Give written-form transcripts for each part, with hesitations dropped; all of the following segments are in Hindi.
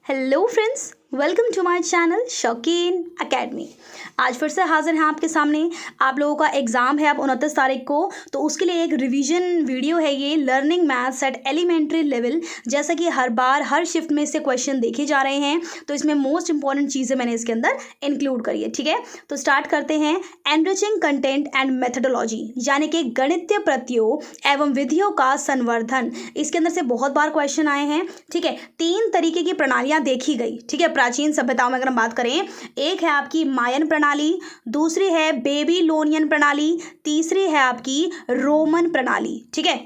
Hello friends, welcome to my channel Shaukeen academy. आज फिर से हाजिर हैं आपके सामने। आप लोगों का एग्ज़ाम है अब 29 तारीख को, तो उसके लिए एक रिवीजन वीडियो है ये, learning maths at elementary level. जैसा कि हर बार हर शिफ्ट में से क्वेश्चन देखे जा रहे हैं, तो इसमें मोस्ट इंपॉर्टेंट चीज़ें मैंने इसके अंदर इंक्लूड करी है। ठीक है, तो स्टार्ट करते हैं। एनरिचिंग कंटेंट एंड मेथडोलॉजी, यानी कि गणितीय प्रतियों एवं विधियों का संवर्धन। इसके अंदर से बहुत बार क्वेश्चन आए हैं। ठीक है, 3 तरीके की प्रणालियाँ देखी गई। ठीक है, प्राचीन सभ्यताओं में अगर हम बात करें, एक है आपकी मायन प्रणाली, दूसरी है बेबीलोनियन प्रणाली, तीसरी है आपकी रोमन प्रणाली। ठीक है,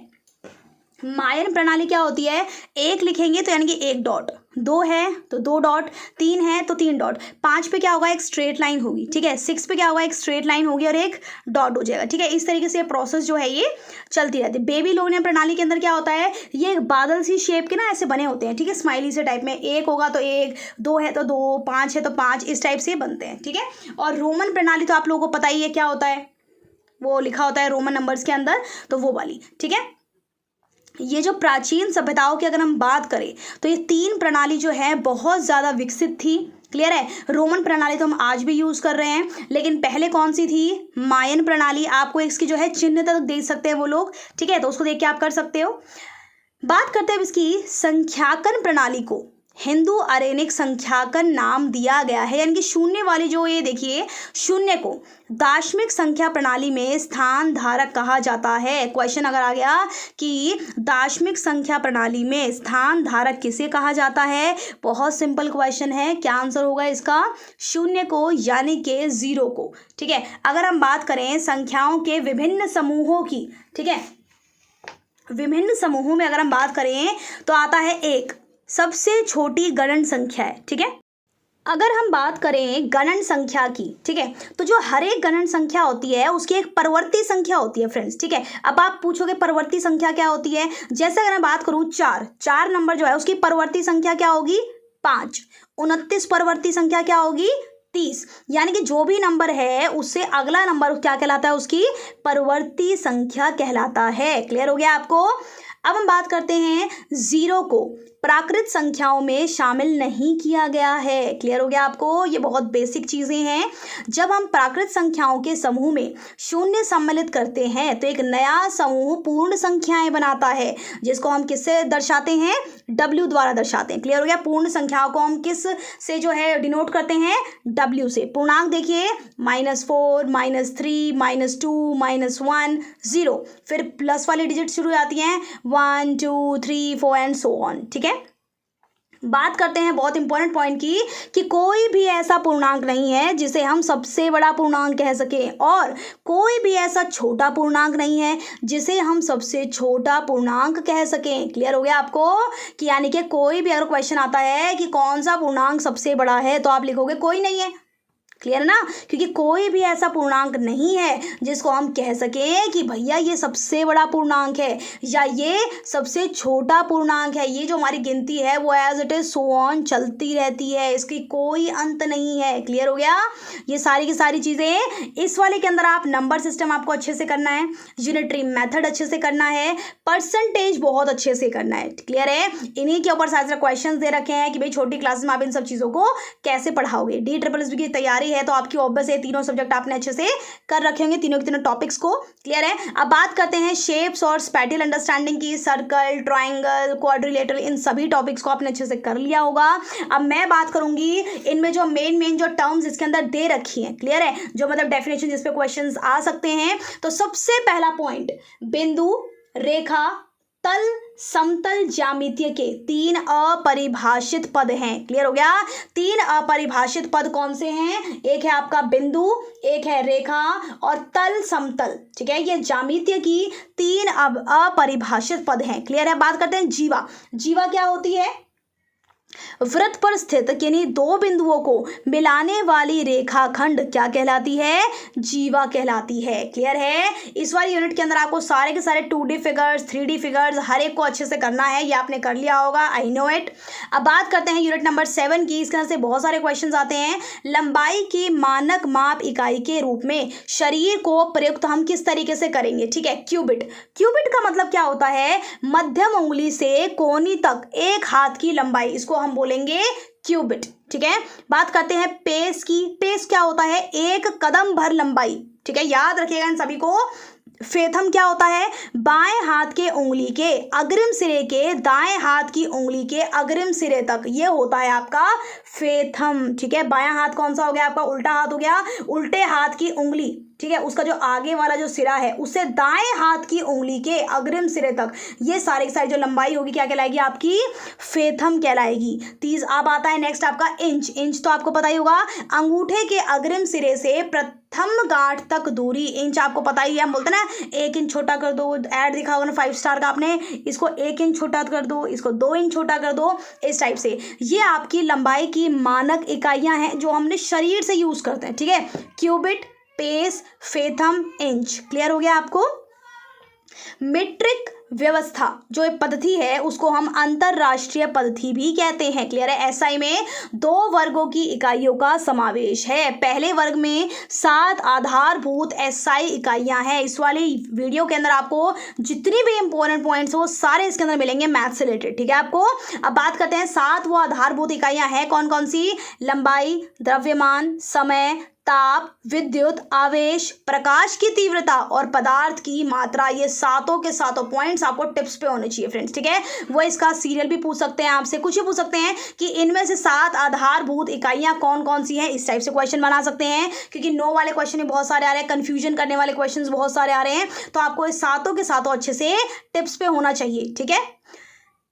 मायन प्रणाली क्या होती है, एक लिखेंगे तो यानी कि 1 डॉट, 2 है तो 2 डॉट, 3 है तो 3 डॉट, 5 पे क्या होगा, एक स्ट्रेट लाइन होगी। ठीक है, 6 पे क्या होगा, एक स्ट्रेट लाइन होगी और एक डॉट हो जाएगा। ठीक है, इस तरीके से ये प्रोसेस जो है ये चलती रहती है। बेबीलोनियन प्रणाली के अंदर क्या होता है, ये एक बादल सी शेप के ना ऐसे बने होते हैं। ठीक है, स्माइली से टाइप में, 1 होगा तो 1, 2 है तो 2, 5 है तो 5, इस टाइप से बनते हैं। ठीक है, और रोमन प्रणाली तो आप लोगों को पता ही है क्या होता है, वो लिखा होता है रोमन नंबर्स के अंदर, तो वो वाली। ठीक है, ये जो प्राचीन सभ्यताओं की अगर हम बात करें तो ये 3 प्रणाली जो है बहुत ज़्यादा विकसित थी। क्लियर है, रोमन प्रणाली तो हम आज भी यूज़ कर रहे हैं, लेकिन पहले कौन सी थी, मायन प्रणाली। आपको इसकी जो है चिन्ह तक दे सकते हैं वो लोग। ठीक है, तो उसको देख के आप कर सकते हो। बात करते हैं अब इसकी संख्याकन प्रणाली को। हिंदू अरेनिक संख्याकन नाम दिया गया है, यानी कि शून्य वाली जो ये देखिए, शून्य को दार्शनिक संख्या प्रणाली में स्थान धारक कहा जाता है। क्वेश्चन अगर आ गया कि दार्शनिक संख्या प्रणाली में स्थान धारक किसे कहा जाता है, बहुत सिंपल क्वेश्चन है। क्या आंसर होगा इसका, शून्य को, यानी कि 0 को। ठीक है, अगर हम बात करें संख्याओं के विभिन्न समूहों की, ठीक है, विभिन्न समूहों में अगर हम बात करें तो आता है 1, सबसे छोटी गणन संख्या है। ठीक है, अगर हम बात करें गणन संख्या की, ठीक है, तो जो हर एक गणन संख्या होती है उसकी एक परवर्ती संख्या होती है फ्रेंड्स। ठीक है, अब आप पूछोगे परवर्ती संख्या क्या होती है, जैसे अगर मैं बात करूं 4 नंबर जो है उसकी परवर्ती संख्या क्या होगी, 5। 29 परवर्ती संख्या क्या होगी, 30। यानी कि जो भी नंबर है उससे अगला नंबर क्या कहलाता है, उसकी परवर्ती संख्या कहलाता है। क्लियर हो गया आपको। अब हम बात करते हैं 0 को प्राकृत संख्याओं में शामिल नहीं किया गया है। क्लियर हो गया आपको, ये बहुत बेसिक चीज़ें हैं। जब हम प्राकृत संख्याओं के समूह में शून्य सम्मिलित करते हैं तो एक नया समूह पूर्ण संख्याएं बनाता है, जिसको हम किससे दर्शाते हैं, W द्वारा दर्शाते हैं। क्लियर हो गया, पूर्ण संख्याओं को हम किस से जो है डिनोट करते हैं, W से। पूर्णांक देखिए, -4, -3, -2, -1, 0, फिर प्लस वाली डिजिट शुरू हो जाती हैं, 1, 2, 3, 4 एंड सो ऑन। ठीक है, बात करते हैं बहुत इंपॉर्टेंट पॉइंट की, कि कोई भी ऐसा पूर्णांक नहीं है जिसे हम सबसे बड़ा पूर्णांक कह सकें, और कोई भी ऐसा छोटा पूर्णांक नहीं है जिसे हम सबसे छोटा पूर्णांक कह सकें। क्लियर हो गया आपको, कि यानी कि कोई भी अगर क्वेश्चन आता है कि कौन सा पूर्णांक सबसे बड़ा है, तो आप लिखोगे कोई नहीं है। क्लियर ना, क्योंकि कोई भी ऐसा पूर्णांक नहीं है जिसको हम कह सकें कि भैया ये सबसे बड़ा पूर्णांक है या ये सबसे छोटा पूर्णांक है। ये जो हमारी गिनती है वो as it is so on चलती रहती है, इसकी कोई अंत नहीं है। क्लियर हो गया, ये सारी की सारी चीज़ें इस वाले के अंदर। आप नंबर सिस्टम आपको अच्छे से करना है, यूनिटरी मेथड अच्छे से करना है, परसेंटेज बहुत अच्छे से करना है। क्लियर है, इन्हीं के ऊपर सारे क्वेश्चन दे रखे हैं कि भाई छोटी क्लास में आप इन सब चीज़ों को कैसे पढ़ाओगे। DSSB की तैयारी है तो आपकी ऑब्वियस है, तीनों सब्जेक्ट आपने अच्छे से कर रखे होंगे, तीनों के तीनों टॉपिक्स को। क्लियर है, अब बात करते हैं शेप्स और स्पैटियल अंडरस्टैंडिंग की। सर्कल, ट्रायंगल, क्वाड्रिलेटरल, इन सभी टॉपिक्स को आपने अच्छे से कर लिया होगा। अब मैं बात करूंगी इनमें जो मेन जो टर्म्स इसके अंदर दे रखी हैं। क्लियर है, जो मतलब डेफिनेशन जिस पे क्वेश्चंस आ सकते हैं। तो सबसे पहला पॉइंट, बिंदु, रेखा, तल, समतल ज्यामिति के 3 अपरिभाषित पद हैं। क्लियर हो गया, 3 अपरिभाषित पद कौन से हैं, एक है आपका बिंदु, एक है रेखा और तल समतल। ठीक है, ये ज्यामिति की 3 अपरिभाषित पद हैं। क्लियर है, बात करते हैं जीवा। जीवा क्या होती है, वृत्त पर स्थित यानी 2 बिंदुओं को मिलाने वाली रेखाखंड क्या कहलाती है, जीवा कहलाती है। क्लियर है, इस वाली यूनिट के अंदर आपको सारे के सारे 2D फिगर्स, 3D फिगर्स हर एक को अच्छे से करना है, ये आपने कर लिया होगा, आई नो इट। अब बात करते हैं यूनिट नंबर 7 की। इसके अंदर से बहुत सारे क्वेश्चन आते हैं। लंबाई की मानक माप इकाई के रूप में शरीर को प्रयुक्त हम किस तरीके से करेंगे, ठीक है, क्यूबिट। क्यूबिट का मतलब क्या होता है, मध्यम उंगली से कोहनी तक एक हाथ की लंबाई, इसको हम बोलेंगे क्यूबिट। ठीक है, बात करते हैं पेस की। पेस क्या होता है? एक कदम भर लंबाई। ठीक है, याद रखिएगा इन सभी को। फेथम क्या होता है? बाएं हाथ के उंगली के अग्रिम सिरे के दाएं हाथ की उंगली के अग्रिम सिरे तक, ये होता है आपका फेथम। ठीक है, बायां हाथ कौन सा हो गया आपका? उल्टा हाथ हो गया। उल्टे हाथ की उंगली, ठीक है, उसका जो आगे वाला जो सिरा है उससे दाएं हाथ की उंगली के अग्रिम सिरे तक, ये सारे की सारी जो लंबाई होगी क्या कहलाएगी? आपकी फेथम कहलाएगी। अब आता है नेक्स्ट आपका इंच। इंच तो आपको पता ही होगा, अंगूठे के अग्रिम सिरे से प्रथम गांठ तक दूरी। इंच आपको पता ही है, हम बोलते हैं ना 1 इंच छोटा कर दो। ऐड दिखा होगा ना 5 स्टार का आपने, इसको 1 इंच छोटा कर दो, इसको 2 इंच छोटा कर दो, इस टाइप से। ये आपकी लंबाई की मानक इकाइयां हैं जो हमने शरीर से यूज करते हैं। ठीक है, qubit, pace, fathom, inch. Clear हो गया आपको? मीट्रिक व्यवस्था जो एक पद्धति है उसको हम अंतरराष्ट्रीय पद्धति भी कहते हैं। क्लियर है? एसआई में 2 वर्गों की इकाइयों का समावेश है। पहले वर्ग में 7 आधारभूत एसआई इकाइयां हैं। इस वाली वीडियो के अंदर आपको जितनी भी इंपॉर्टेंट पॉइंट्स हो सारे इसके अंदर मिलेंगे मैथ से रिलेटेड। ठीक है आपको? अब बात करते हैं 7 वो आधारभूत इकाइयां हैं कौन कौन सी? लंबाई, द्रव्यमान, समय, ताप, विद्युत आवेश, प्रकाश की तीव्रता और पदार्थ की मात्रा। ये सातों के सातों पॉइंट्स आपको टिप्स पे होने चाहिए फ्रेंड्स। ठीक है, वो इसका सीरियल भी पूछ सकते हैं आपसे, कुछ भी पूछ सकते हैं कि इनमें से 7 आधारभूत इकाइयां कौन कौन सी हैं। इस टाइप से क्वेश्चन बना सकते हैं, क्योंकि नो वाले क्वेश्चन भी बहुत सारे आ रहे हैं, कंफ्यूजन करने वाले क्वेश्चन बहुत सारे आ रहे हैं, तो आपको इस सातों के सातों अच्छे से टिप्स पे होना चाहिए। ठीक है,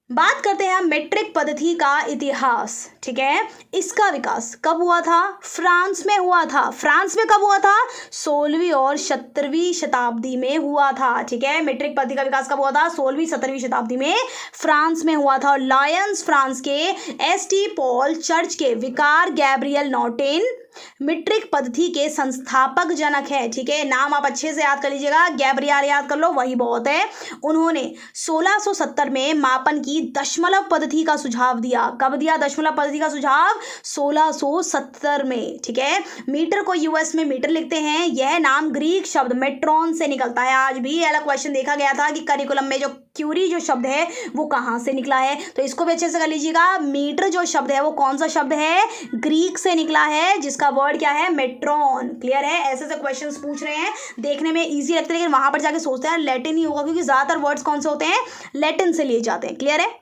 बात करते हैं मीट्रिक पद्धति का इतिहास। ठीक है, इसका विकास कब हुआ था? फ्रांस में हुआ था। फ्रांस में कब हुआ था? 16वीं और 17वीं शताब्दी में हुआ था। ठीक है, मीट्रिक पद्धति का विकास कब हुआ था? 16वीं 17वीं शताब्दी में फ्रांस में हुआ था। और लायंस फ्रांस के एसटी पॉल चर्च के विकार गैब्रियल नॉटेन मीट्रिक पद्धति के संस्थापक जनक है। ठीक है, नाम आप अच्छे से याद कर लीजिएगा, गैब्रियल याद कर लो, वही बहुत है। उन्होंने 1670 में मापन की दशमलव पद्धति का सुझाव दिया। कब दिया दशमलव पद्धति का सुझाव? 1670 में। ठीक है, मीटर को यूएस में मीटर लिखते हैं। यह नाम ग्रीक शब्द मेट्रॉन से निकलता है। आज भी अलग क्वेश्चन देखा गया था कि करिकुलम में जो क्यूरी जो शब्द है वो कहाँ से निकला है, तो इसको भी अच्छे से कर लीजिएगा। मीटर जो शब्द है वो कौन सा शब्द है? ग्रीक से निकला है, जिसका वर्ड क्या है? मेट्रॉन। क्लियर है? ऐसे ऐसे क्वेश्चंस पूछ रहे हैं, देखने में इजी लगते हैं, लेकिन वहां पर जाके सोचते हैं लैटिन ही होगा, क्योंकि ज्यादातर वर्ड्स कौन से होते हैं? लैटिन से लिए जाते हैं। क्लियर है?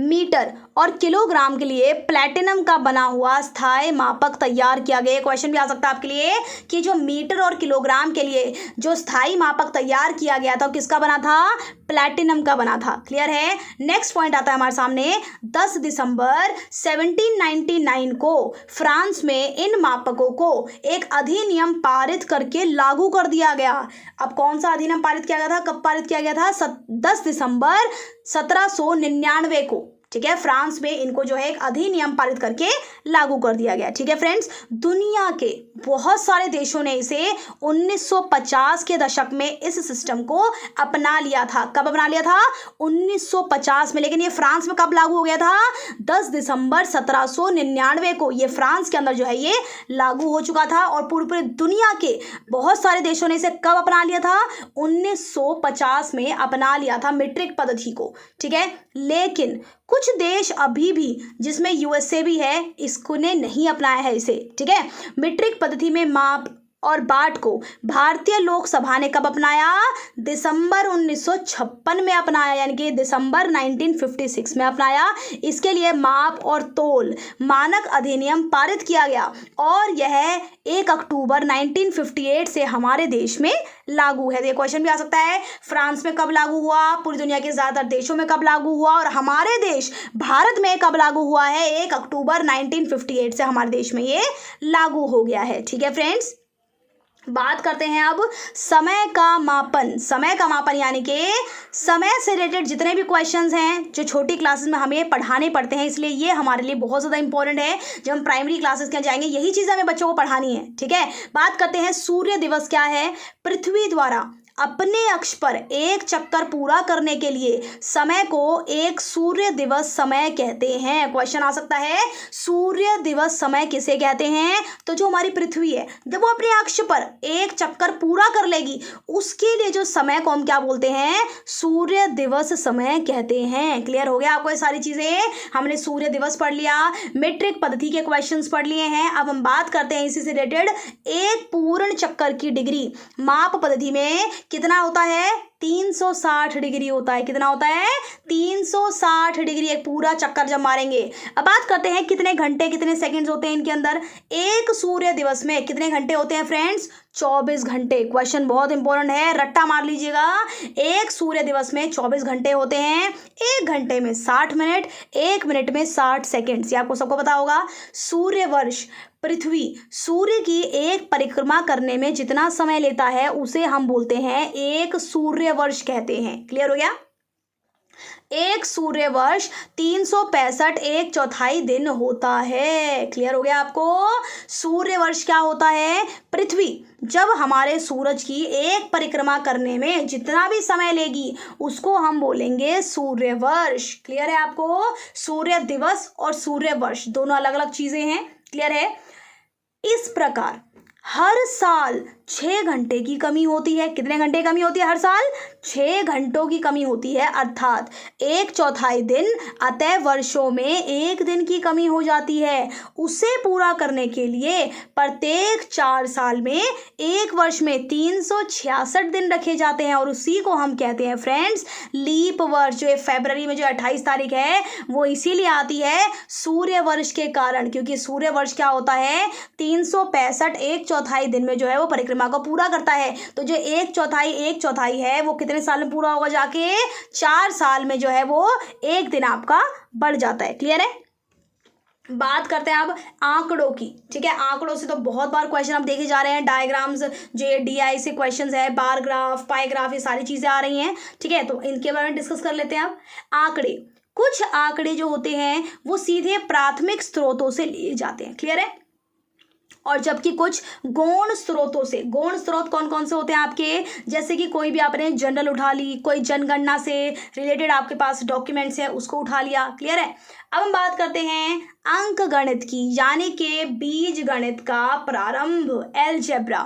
मीटर और किलोग्राम के लिए प्लैटिनम का बना हुआ स्थायी मापक तैयार किया गया। क्वेश्चन भी आ सकता है आपके लिए कि जो मीटर और किलोग्राम के लिए जो स्थायी मापक तैयार किया गया था किसका बना था? प्लैटिनम का बना था। क्लियर है? नेक्स्ट पॉइंट आता है हमारे सामने। 10 दिसंबर 1799 को फ्रांस में इन मापकों को एक अधिनियम पारित करके लागू कर दिया गया। अब कौन सा अधिनियम पारित किया गया था? कब पारित किया गया था? 10 दिसंबर 1799 को। ठीक है, फ्रांस में इनको जो है एक अधिनियम पारित करके लागू कर दिया गया। ठीक है फ्रेंड्स, दुनिया के बहुत सारे देशों ने इसे 1950 के दशक में इस सिस्टम को अपना लिया था। कब अपना लिया था? 1950 में। लेकिन ये फ्रांस में कब लागू हो गया था? 10 दिसंबर 1799 को ये फ्रांस के अंदर जो है ये लागू हो चुका था। और पूरी दुनिया के बहुत सारे देशों ने इसे कब अपना लिया था? 1950 में अपना लिया था मीट्रिक पद्धति को। ठीक है, लेकिन कुछ देश अभी भी, जिसमें यूएसए भी है, इसको ने नहीं अपनाया है इसे। ठीक है, मीट्रिक पद्धति में माप और बाट को भारतीय लोकसभा ने कब अपनाया? दिसंबर 1956 में अपनाया, यानी कि दिसंबर 1956 में अपनाया। इसके लिए माप और तोल मानक अधिनियम पारित किया गया और यह 1 अक्टूबर 1958 से हमारे देश में लागू है। ये क्वेश्चन भी आ सकता है, फ्रांस में कब लागू हुआ, पूरी दुनिया के ज़्यादातर देशों में कब लागू हुआ और हमारे देश भारत में कब लागू हुआ है? 1 अक्टूबर 1958 से हमारे देश में ये लागू हो गया है। ठीक है फ्रेंड्स, बात करते हैं अब समय का मापन। समय का मापन यानी कि समय से रिलेटेड जितने भी क्वेश्चंस हैं जो छोटी क्लासेस में हमें पढ़ाने पड़ते हैं, इसलिए ये हमारे लिए बहुत ज़्यादा इंपॉर्टेंट है। जब हम प्राइमरी क्लासेस के जाएंगे यही चीज़ हमें बच्चों को पढ़ानी है। ठीक है, बात करते हैं सूर्य दिवस क्या है? पृथ्वी द्वारा अपने अक्ष पर एक चक्कर पूरा करने के लिए समय को एक सूर्य दिवस समय कहते हैं। क्वेश्चन आ सकता है, सूर्य दिवस समय किसे कहते हैं? तो जो हमारी पृथ्वी है, जब वो अपने अक्ष पर एक चक्कर पूरा कर लेगी, उसके लिए जो समय को हम क्या बोलते हैं? सूर्य दिवस समय कहते हैं। क्लियर हो गया आपको ये सारी चीजें? हमने सूर्य दिवस पढ़ लिया, मीट्रिक पद्धति के क्वेश्चंस पढ़ लिए हैं। अब हम बात करते हैं इसी से रिलेटेड, एक पूर्ण चक्कर की डिग्री माप पद्धति में कितना होता है? 360 डिग्री होता है। कितना होता है? 360 डिग्री एक पूरा चक्कर जब मारेंगे। अब बात करते हैं कितने घंटे कितने सेकंड्स होते हैं इनके अंदर। एक सूर्य दिवस में कितने घंटे होते हैं फ्रेंड्स? 24 घंटे। क्वेश्चन बहुत इंपॉर्टेंट है, रट्टा मार लीजिएगा। एक सूर्य दिवस में 24 घंटे होते हैं। एक घंटे में 60 मिनट, एक मिनट में 60 सेकेंड्स। ये आपको सबको पता होगा। सूर्य वर्ष, पृथ्वी सूर्य की एक परिक्रमा करने में जितना समय लेता है उसे हम बोलते हैं एक सूर्य वर्ष कहते हैं। क्लियर हो गया? एक सूर्य वर्ष 365 1/4 दिन होता है। क्लियर हो गया आपको? सूर्य वर्ष क्या होता है? पृथ्वी जब हमारे सूरज की एक परिक्रमा करने में जितना भी समय लेगी उसको हम बोलेंगे सूर्य वर्ष। क्लियर है आपको? सूर्य दिवस और सूर्य वर्ष दोनों अलग अलग चीजें हैं। क्लियर है? इस प्रकार हर साल 6 घंटे की कमी होती है। कितने घंटे की कमी होती है हर साल? 6 घंटों की कमी होती है, अर्थात 1/4 दिन। अतः वर्षों में एक दिन की कमी हो जाती है। उसे पूरा करने के लिए प्रत्येक 4 साल में एक वर्ष में 366 दिन रखे जाते हैं और उसी को हम कहते हैं फ्रेंड्स लीप वर्ष। जो फरवरी में जो 28 तारीख है वो इसीलिए आती है सूर्य वर्ष के कारण, क्योंकि सूर्य वर्ष क्या होता है? 365 1/4 दिन में जो है वो परिक्रमा को पूरा करता है। तो जो 1/4 है वो कितने साल में पूरा होगा? जाके 4 साल में जो है वो एक दिन आपका बढ़ जाता है। क्लियर है? बात करते हैं अब आंकड़ों की। ठीक है, आंकड़ों से तो बहुत बार क्वेश्चन आप देखे जा रहे हैं। डायग्राम्स जो ये DI से क्वेश्चंस है, बार ग्राफ, पाई ग्राफ, ये सारी चीजें आ रही हैं। ठीक है, तो इनके बारे में डिस्कस कर लेते हैं अब। आंकड़े, कुछ आंकड़े जो होते हैं वो सीधे प्राथमिक स्रोतों से लिए जाते हैं। क्लियर है? और जबकि कुछ गौण स्रोतों से, गौण स्रोत कौन कौन से होते हैं आपके? जैसे कि कोई भी आपने जनरल उठा ली, कोई जनगणना से रिलेटेड आपके पास डॉक्यूमेंट्स है उसको उठा लिया। क्लियर है? अब हम बात करते हैं अंक गणित की, यानी कि बीज गणित का प्रारंभ। एलजेब्रा,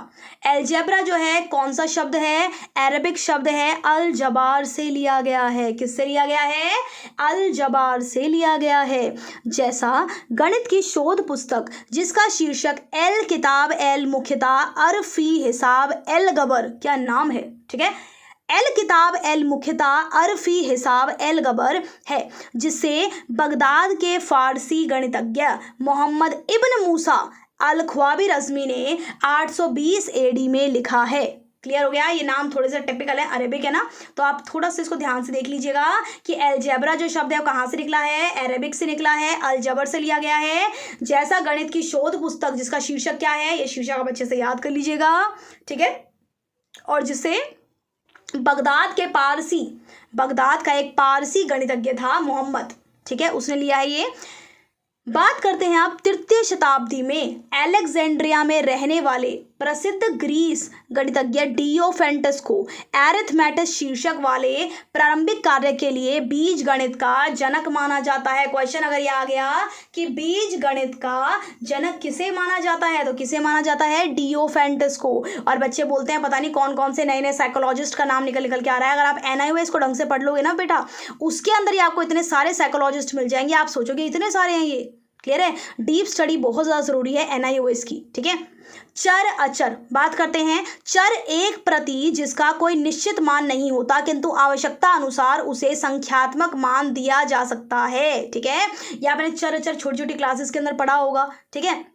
एलजेब्रा जो है कौन सा शब्द है? अरबिक शब्द है, अल जबार से लिया गया है। किससे लिया गया है? अल जबार से लिया गया है। जैसा गणित की शोध पुस्तक जिसका शीर्षक एल किताब एल मुख्यता अरफी हिसाब एल गबर, क्या नाम है? ठीक है, एल किताब एल मुख्यता अरफी हिसाब एल गबर है, जिसे बगदाद के फारसी गणितज्ञ मोहम्मद इब्न मूसा अल ख्वाबी रज़मी ने 820 AD में लिखा है। क्लियर हो गया? ये नाम थोड़े से टिपिकल है, अरेबिक है ना, तो आप थोड़ा सा इसको ध्यान से देख लीजिएगा कि एलजेब्रा जो शब्द है वो कहाँ से निकला है? अरेबिक से निकला है, अलजबर से लिया गया है। जैसा गणित की शोध पुस्तक जिसका शीर्षक क्या है, ये शीर्षक आप अच्छे से याद कर लीजिएगा। ठीक है, और जिसे बगदाद के पारसी, बगदाद का एक पारसी गणितज्ञ था मोहम्मद, ठीक है, उसने लिया है ये। बात करते हैं आप 3वीं शताब्दी में अलेक्जेंड्रिया में रहने वाले प्रसिद्ध ग्रीस गणितज्ञ डियोफेंटस को एरिथमेटिस शीर्षक वाले प्रारंभिक कार्य के लिए बीज गणित का जनक माना जाता है। क्वेश्चन अगर ये आ गया कि बीज गणित का जनक किसे माना जाता है, तो किसे माना जाता है? डियोफेंटस को। और बच्चे बोलते हैं पता नहीं कौन कौन से नए नए साइकोलॉजिस्ट का नाम निकल निकल के आ रहा है। अगर आप NIOS को ढंग से पढ़ लोगे ना बेटा, उसके अंदर ही आपको इतने सारे साइकोलॉजिस्ट मिल जाएंगे, आप सोचोगे इतने सारे हैं ये। क्लियर है? डीप स्टडी बहुत ज़्यादा ज़रूरी है NIOS की। ठीक है, चर अचर बात करते हैं। चर एक प्रति जिसका कोई निश्चित मान नहीं होता किंतु आवश्यकता अनुसार उसे संख्यात्मक मान दिया जा सकता है। ठीक है, ये आपने चर अचर छोटी छोटी क्लासेस के अंदर पढ़ा होगा। ठीक है,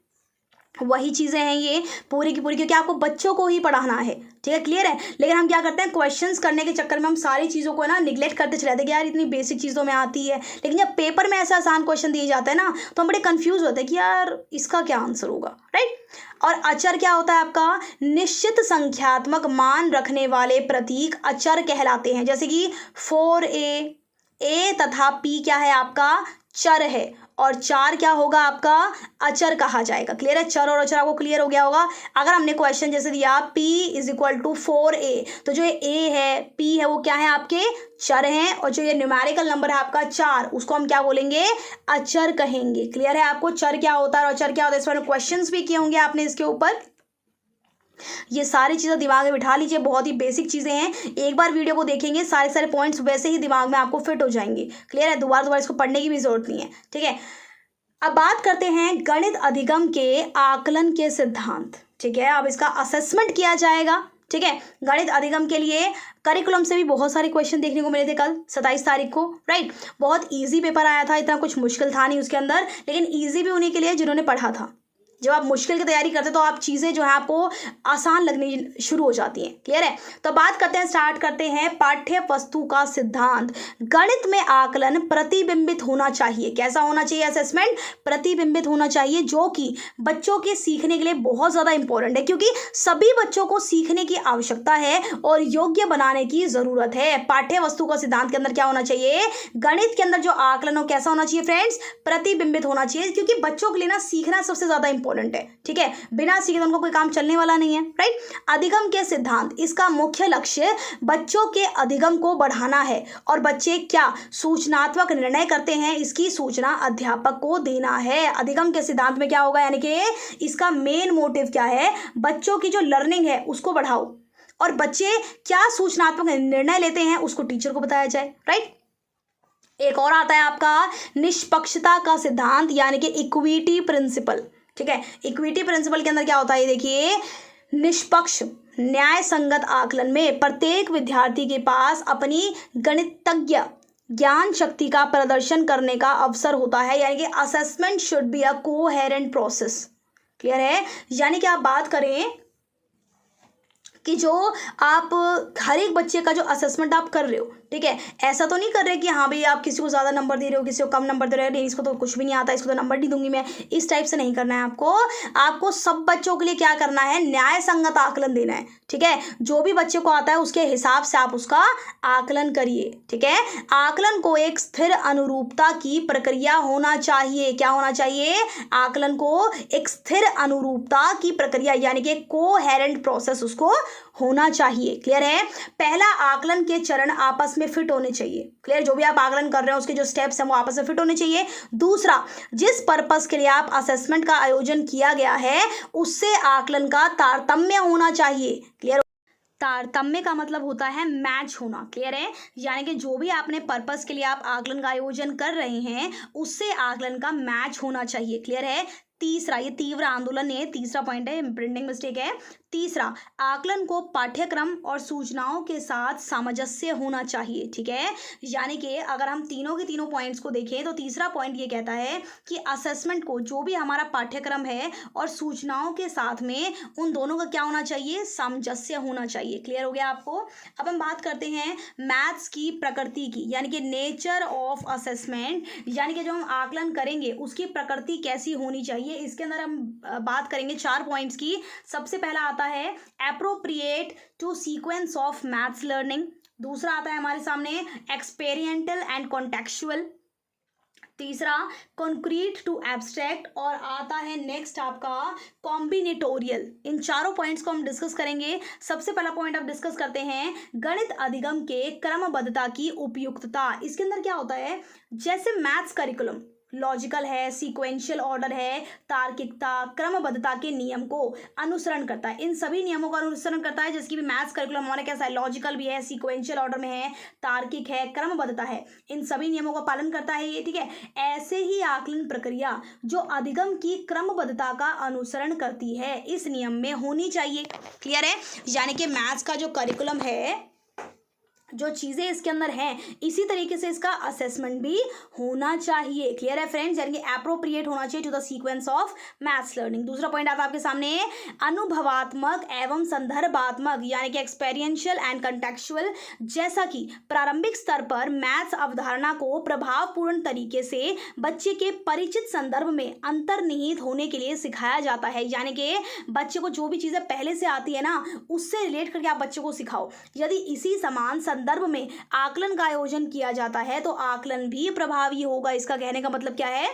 वही चीज़ें हैं ये पूरी की पूरी, क्योंकि आपको बच्चों को ही पढ़ाना है। ठीक है, क्लियर है? लेकिन हम क्या करते हैं, क्वेश्चंस करने के चक्कर में हम सारी चीज़ों को ना निगलेक्ट करते चले जाते हैं कि यार इतनी बेसिक चीज़ों में आती है, लेकिन जब पेपर में ऐसा आसान क्वेश्चन दिए जाता है ना तो हम बड़े कंफ्यूज होते हैं कि यार इसका क्या आंसर होगा। राइट? और अचर क्या होता है आपका? निश्चित संख्यात्मक मान रखने वाले प्रतीक अचर कहलाते हैं। जैसे कि 4a, a तथा p क्या है आपका? चर है और 4 क्या होगा आपका अचर कहा जाएगा। क्लियर है, चर और अचर आपको क्लियर हो गया होगा। अगर हमने क्वेश्चन जैसे दिया p = 4a, तो जो ये a है p है वो क्या है आपके चर हैं, और जो ये न्यूमेरिकल नंबर है आपका 4 उसको हम क्या बोलेंगे अचर कहेंगे। क्लियर है, आपको चर क्या होता है और अचर क्या होता है इस पर क्वेश्चंस भी किए होंगे आपने इसके ऊपर। ये सारी चीज़ें दिमाग में बिठा लीजिए, बहुत ही बेसिक चीज़ें हैं। एक बार वीडियो को देखेंगे सारे सारे पॉइंट्स वैसे ही दिमाग में आपको फिट हो जाएंगे। क्लियर है, दोबारा इसको पढ़ने की भी जरूरत नहीं है। ठीक है, अब बात करते हैं गणित अधिगम के आकलन के सिद्धांत। ठीक है, अब इसका असेसमेंट किया जाएगा। ठीक है, गणित अधिगम के लिए करिकुलम से भी बहुत सारे क्वेश्चन देखने को मिले थे कल 27 तारीख को, राइट। बहुत इजी पेपर आया था, इतना कुछ मुश्किल था नहीं उसके अंदर, लेकिन इजी भी उन्हीं के लिए जिन्होंने पढ़ा था। जब आप मुश्किल की तैयारी करते तो आप चीज़ें जो है आपको आसान लगनी शुरू हो जाती हैं। क्लियर है, तो बात करते हैं, स्टार्ट करते हैं पाठ्य वस्तु का सिद्धांत। गणित में आकलन प्रतिबिंबित होना चाहिए। कैसा होना चाहिए असेसमेंट? प्रतिबिंबित होना चाहिए, जो कि बच्चों के सीखने के लिए बहुत ज़्यादा इंपॉर्टेंट है, क्योंकि सभी बच्चों को सीखने की आवश्यकता है और योग्य बनाने की ज़रूरत है। पाठ्य वस्तु का सिद्धांत के अंदर क्या होना चाहिए? गणित के अंदर जो आकलन हो कैसा होना चाहिए फ्रेंड्स? प्रतिबिंबित होना चाहिए, क्योंकि बच्चों के लिए ना सीखना सबसे ज़्यादा इंपॉर्टेंट है। ठीक है, बिना सीखे तो उनको कोई काम चलने वाला नहीं है, राइट। अधिगम के सिद्धांत, इसका मुख्य लक्ष्य बच्चों के अधिगम को बढ़ाना है और बच्चे क्या सूचनात्मक निर्णय करते हैं इसकी सूचना अध्यापक को देना है। अधिगम के सिद्धांत में क्या होगा, यानी कि इसका मेन मोटिव क्या है? बच्चों की जो लर्निंग है उसको बढ़ाओ और बच्चे क्या सूचनात्मक निर्णय लेते हैं उसको टीचर को बताया जाए, राइट। एक और आता है आपका निष्पक्षता का सिद्धांत, यानी कि इक्विटी प्रिंसिपल। ठीक है, इक्विटी प्रिंसिपल के अंदर क्या होता है, ये देखिए, निष्पक्ष न्याय संगत आकलन में प्रत्येक विद्यार्थी के पास अपनी गणितज्ञ ज्ञान शक्ति का प्रदर्शन करने का अवसर होता है, यानी कि assessment should be a coherent process. Clear है, यानी कि आप बात करें कि जो आप हर एक बच्चे का जो असेसमेंट आप कर रहे हो, ठीक है, ऐसा तो नहीं कर रहे कि हाँ भाई आप किसी को ज़्यादा नंबर दे रहे हो, किसी को कम नंबर दे रहे हो, नहीं इसको तो कुछ भी नहीं आता, इसको तो नंबर नहीं दूंगी मैं, इस टाइप से नहीं करना है आपको सब बच्चों के लिए क्या करना है, न्याय संगत आकलन देना है। ठीक है, जो भी बच्चे को आता है उसके हिसाब से आप उसका आकलन करिए। ठीक है, आकलन को एक स्थिर अनुरूपता की प्रक्रिया होना चाहिए। क्या होना चाहिए? आकलन को एक स्थिर अनुरूपता की प्रक्रिया, यानी कि कोहेरेंट प्रोसेस उसको होना चाहिए। क्लियर है, पहला आकलन के चरण आपस में फिट होने चाहिए। क्लियर, जो भी आप आकलन कर रहे हैं उसके जो स्टेप्स हैं वो आपस में फिट होने चाहिए। दूसरा, जिस पर्पस के लिए आप असेसमेंट का आयोजन किया गया है उससे आकलन का तारतम्य होना चाहिए। क्लियर, तारतम्य का मतलब होता है मैच होना। क्लियर है, यानी कि जो भी आपने पर्पस के लिए आप आकलन का आयोजन कर रहे हैं उससे आकलन का मैच होना चाहिए। क्लियर है, तीसरा, ये तीव्र आंदोलन है, तीसरा पॉइंट है, प्रिंटिंग मिस्टेक है। तीसरा, आकलन को पाठ्यक्रम और सूचनाओं के साथ सामंजस्य होना चाहिए। ठीक है, यानी कि अगर हम तीनों के तीनों पॉइंट्स को देखें तो तीसरा पॉइंट ये कहता है कि असेसमेंट को जो भी हमारा पाठ्यक्रम है और सूचनाओं के साथ में उन दोनों का क्या होना चाहिए, सामंजस्य होना चाहिए। क्लियर हो गया आपको। अब हम बात करते हैं मैथ्स की प्रकृति की, यानी कि नेचर ऑफ असेसमेंट, यानी कि जो हम आकलन करेंगे उसकी प्रकृति कैसी होनी चाहिए। इसके अंदर हम बात करेंगे 4 पॉइंट्स की। सबसे पहला आता है appropriate to sequence of maths learning. दूसरा आता है हमारे सामने एक्सपेरिमेंटल एंड कॉन्टेक्चुअल। तीसरा कॉन्क्रीट टू एब्स्ट्रैक्ट, और आता है नेक्स्ट आपका कॉम्बिनेटोरियल। इन चारों पॉइंट्स को हम डिस्कस करेंगे। सबसे पहला पॉइंट आप डिस्कस करते हैं गणित अधिगम के क्रमबद्धता की उपयुक्तता। इसके अंदर क्या होता है, जैसे मैथ्स करिकुलम लॉजिकल है, सीक्वेंशियल ऑर्डर है, तार्किकता, क्रमबद्धता के नियम को अनुसरण करता है। इन सभी नियमों का अनुसरण करता है, जैसे कि मैथ्स करिकुलम हमारा कैसा है, लॉजिकल भी है, सीक्वेंशियल ऑर्डर में है, तार्किक है, क्रमबद्धता है, इन सभी नियमों का पालन करता है ये। ठीक है, ऐसे ही आकलन प्रक्रिया जो अधिगम की क्रमबद्धता का अनुसरण करती है इस नियम में होनी चाहिए। क्लियर है, यानी कि मैथ्स का जो करिकुलम है, जो चीज़ें इसके अंदर हैं, इसी तरीके से इसका असेसमेंट भी होना चाहिए। क्लियर है फ्रेंड्स, यानी कि एप्रोप्रिएट होना चाहिए to the sequence of maths learning. दूसरा पॉइंट आता है आपके सामने अनुभवात्मक एवं संदर्भात्मक, यानी कि एक्सपेरिएंशियल एंड कंटेक्चुअल। जैसा कि प्रारंभिक स्तर पर मैथ्स अवधारणा को प्रभावपूर्ण तरीके से बच्चे के परिचित संदर्भ में अंतर्निहित होने के लिए सिखाया जाता है, यानी कि बच्चे को जो भी चीज़ें पहले से आती है ना उससे रिलेट करके आप बच्चे को सिखाओ। यदि इसी समान संदर्भ में आकलन का आयोजन किया जाता है तो आकलन भी प्रभावी होगा। इसका कहने का मतलब क्या है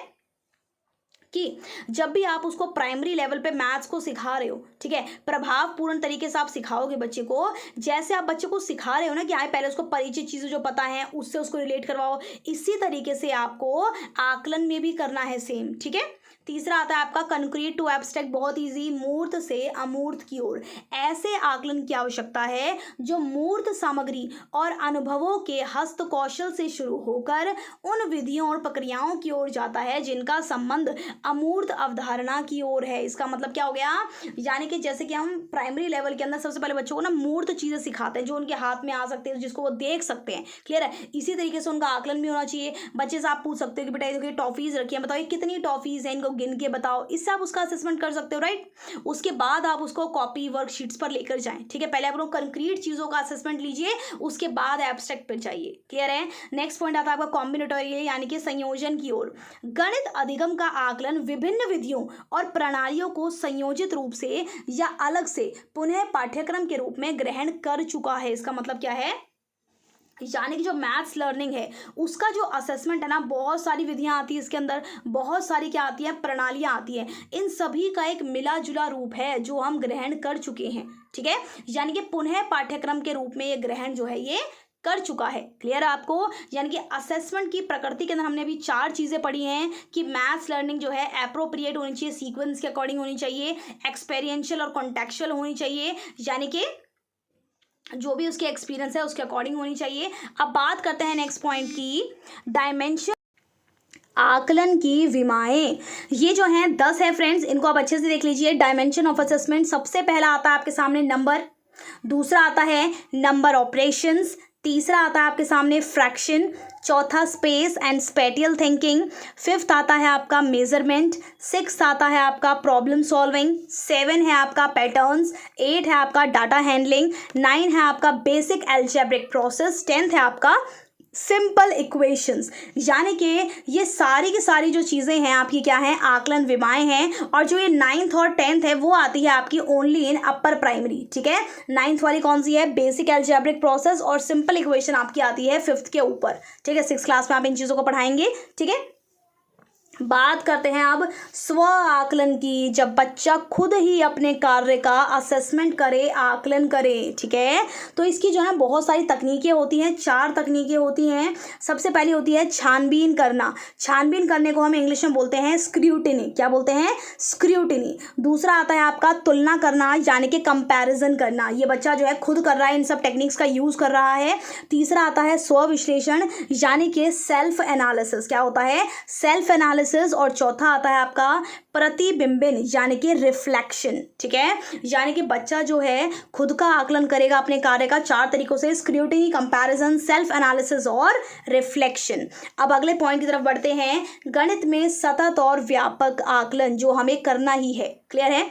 कि जब भी आप उसको प्राइमरी लेवल पे मैथ्स को सिखा रहे हो, ठीक है, प्रभावपूर्ण तरीके से आप सिखाओगे बच्चे को। जैसे आप बच्चे को सिखा रहे हो ना कि आए पहले उसको परिचित चीज़ें जो पता है उससे उसको रिलेट करवाओ, इसी तरीके से आपको आकलन में भी करना है सेम, ठीक है। तीसरा आता है आपका कंक्रीट टू एब्स्ट्रैक्ट, बहुत इजी, मूर्त से अमूर्त की ओर। ऐसे आकलन की आवश्यकता है जो मूर्त सामग्री और अनुभवों के हस्त कौशल से शुरू होकर उन विधियों और प्रक्रियाओं की ओर जाता है जिनका संबंध अमूर्त अवधारणा की ओर है। इसका मतलब क्या हो गया, यानी कि जैसे कि हम प्राइमरी लेवल के अंदर सबसे पहले बच्चों को ना मूर्त चीज़ें सिखाते हैं जो उनके हाथ में आ सकते हैं, जिसको वो देख सकते हैं, क्लियर है। इसी तरीके से उनका आकलन भी होना चाहिए। बच्चे से आप पूछ सकते हो कि बेटा देखिए टॉफीज़ रखी है, बताओ कितनी टॉफीज़ हैं, इनको गिन के बताओ। इससे आप उसका असेसमेंट कर सकते हो, राइट। उसके बाद आप उसको कॉपी वर्कशीट्स पर लेकर जाएं, ठीक है। पहले आप लोग कंक्रीट चीज़ों का असेसमेंट लीजिए, उसके बाद एब्स्ट्रैक्ट पर जाइए, क्लियर है। नेक्स्ट पॉइंट आता है आपका कॉम्बिनेटोरियल यानी कि संयोजन की ओर। गणित अधिगम का आकलन विभिन्न विधियों और प्रणालियों को संयोजित रूप से या अलग से पुनः पाठ्यक्रम के रूप में ग्रहण कर चुका है। इसका मतलब क्या है, यानी कि जो मैथ्स लर्निंग है उसका जो असेसमेंट है ना, बहुत सारी विधियां आती है इसके अंदर, बहुत सारी क्या आती है, प्रणालियां आती हैं। इन सभी का एक मिला जुला रूप है जो हम ग्रहण कर चुके हैं, ठीक है। यानी कि पुनः पाठ्यक्रम के रूप में ये ग्रहण जो है ये कर चुका है, क्लियर है आपको। यानी कि असेसमेंट की प्रकृति के अंदर हमने अभी 4 चीज़ें पढ़ी हैं कि मैथ्स लर्निंग जो है एप्रोप्रिएट होनी चाहिए, सीक्वेंस के अकॉर्डिंग होनी चाहिए, एक्सपेरिएंशियल और कॉन्टेक्चुअल होनी चाहिए, यानी कि जो भी उसके एक्सपीरियंस है उसके अकॉर्डिंग होनी चाहिए। अब बात करते हैं नेक्स्ट पॉइंट की, डायमेंशन आकलन की विमाएं। ये जो हैं 10 है फ्रेंड्स, इनको आप अच्छे से देख लीजिए। डायमेंशन ऑफ असेसमेंट, सबसे पहला आता है आपके सामने नंबर, दूसरा आता है नंबर ऑपरेशंस, तीसरा आता है आपके सामने फ्रैक्शन, चौथा space and spatial thinking, fifth आता है आपका मेजरमेंट, सिक्स आता है आपका प्रॉब्लम सॉल्विंग, 7 है आपका पैटर्न्स, 8 है आपका डाटा हैंडलिंग, 9 है आपका बेसिक अलजेब्रिक प्रोसेस, 10th है आपका सिंपल इक्वेशंस। यानी कि ये सारी की सारी जो चीज़ें हैं आपकी क्या हैं, आकलन विमाएं हैं। और जो ये 9th और 10th है वो आती है आपकी ओनली इन अपर प्राइमरी, ठीक है। 9th वाली कौन सी है, बेसिक अलजेब्रिक प्रोसेस, और सिंपल इक्वेशन आपकी आती है 5th के ऊपर, ठीक है। 6th क्लास में आप इन चीज़ों को पढ़ाएंगे, ठीक है। बात करते हैं अब स्व आकलन की, जब बच्चा खुद ही अपने कार्य का असेसमेंट करे, आकलन करे, ठीक है। तो इसकी जो है बहुत सारी तकनीकें होती हैं, 4 तकनीकें होती हैं। सबसे पहली होती है छानबीन करना। छानबीन करने को हम इंग्लिश में बोलते हैं स्क्रूटिनी। क्या बोलते हैं, स्क्रूटिनी। दूसरा आता है आपका तुलना करना यानी कि कंपैरिजन करना। ये बच्चा जो है खुद कर रहा है, इन सब टेक्निक्स का यूज़ कर रहा है। तीसरा आता है स्व विश्लेषण यानी कि सेल्फ एनालिसिस। क्या होता है, सेल्फ एनालिसिस। और चौथा आता है आपका प्रतिबिंबन यानी कि रिफ्लेक्शन, ठीक है। यानी कि बच्चा जो है खुद का आकलन करेगा अपने कार्य का 4 तरीकों से, स्क्रूटिनी, कंपैरिजन, सेल्फ एनालिसिस और रिफ्लेक्शन। अब अगले पॉइंट की तरफ बढ़ते हैं, गणित में सतत और व्यापक आकलन जो हमें करना ही है, क्लियर है।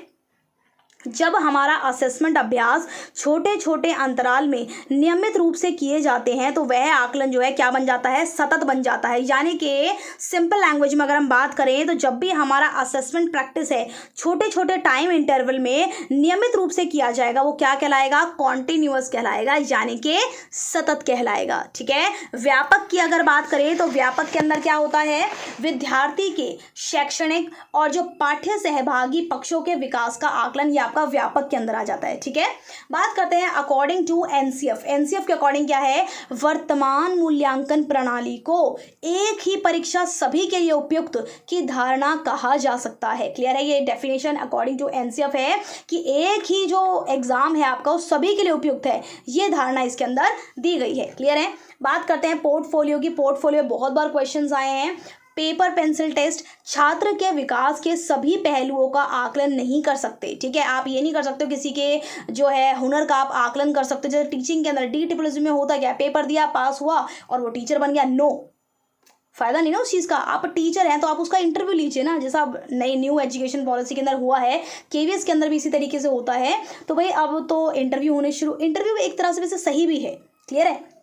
जब हमारा असेसमेंट अभ्यास छोटे छोटे अंतराल में नियमित रूप से किए जाते हैं तो वह आकलन जो है क्या बन जाता है, सतत बन जाता है। यानी कि सिंपल लैंग्वेज में अगर हम बात करें तो जब भी हमारा असेसमेंट प्रैक्टिस है छोटे छोटे टाइम इंटरवल में नियमित रूप से किया जाएगा, वो क्या कहलाएगा, कॉन्टिन्यूअस कहलाएगा, यानी कि सतत कहलाएगा, ठीक है। व्यापक की अगर बात करें तो व्यापक के अंदर क्या होता है, विद्यार्थी के शैक्षणिक और जो पाठ्य सहभागी पक्षों के विकास का आकलन आपका व्यापक के अंदर आ जाता है, ठीक है। बात करते हैं अकॉर्डिंग टू एनसीएफ। एनसीएफ के अकॉर्डिंग क्या है, वर्तमान मूल्यांकन प्रणाली को एक ही परीक्षा सभी के लिए उपयुक्त की धारणा कहा जा सकता है, क्लियर है। ये डेफिनेशन अकॉर्डिंग टू एनसीएफ है कि एक ही जो एग्जाम है आपका वो सभी के लिए उपयुक्त है, ये धारणा इसके अंदर दी गई है, क्लियर है। बात करते हैं पोर्टफोलियो की। पोर्टफोलियो बहुत बार क्वेश्चंस आए हैं। पेपर पेंसिल टेस्ट छात्र के विकास के सभी पहलुओं का आकलन नहीं कर सकते, ठीक है। आप ये नहीं कर सकते हो किसी के जो है हुनर का आप आकलन कर सकते हो। जैसे टीचिंग के अंदर DTPLC में होता क्या, पेपर दिया, पास हुआ और वो टीचर बन गया, नो, फायदा नहीं ना उस चीज़ का। आप टीचर हैं तो आप उसका इंटरव्यू लीजिए ना, जैसा अब नई न्यू एजुकेशन पॉलिसी के अंदर हुआ है, KVS के अंदर भी इसी तरीके से होता है। तो भाई अब तो इंटरव्यू होने शुरू, इंटरव्यू एक तरह से वैसे सही भी है, क्लियर है।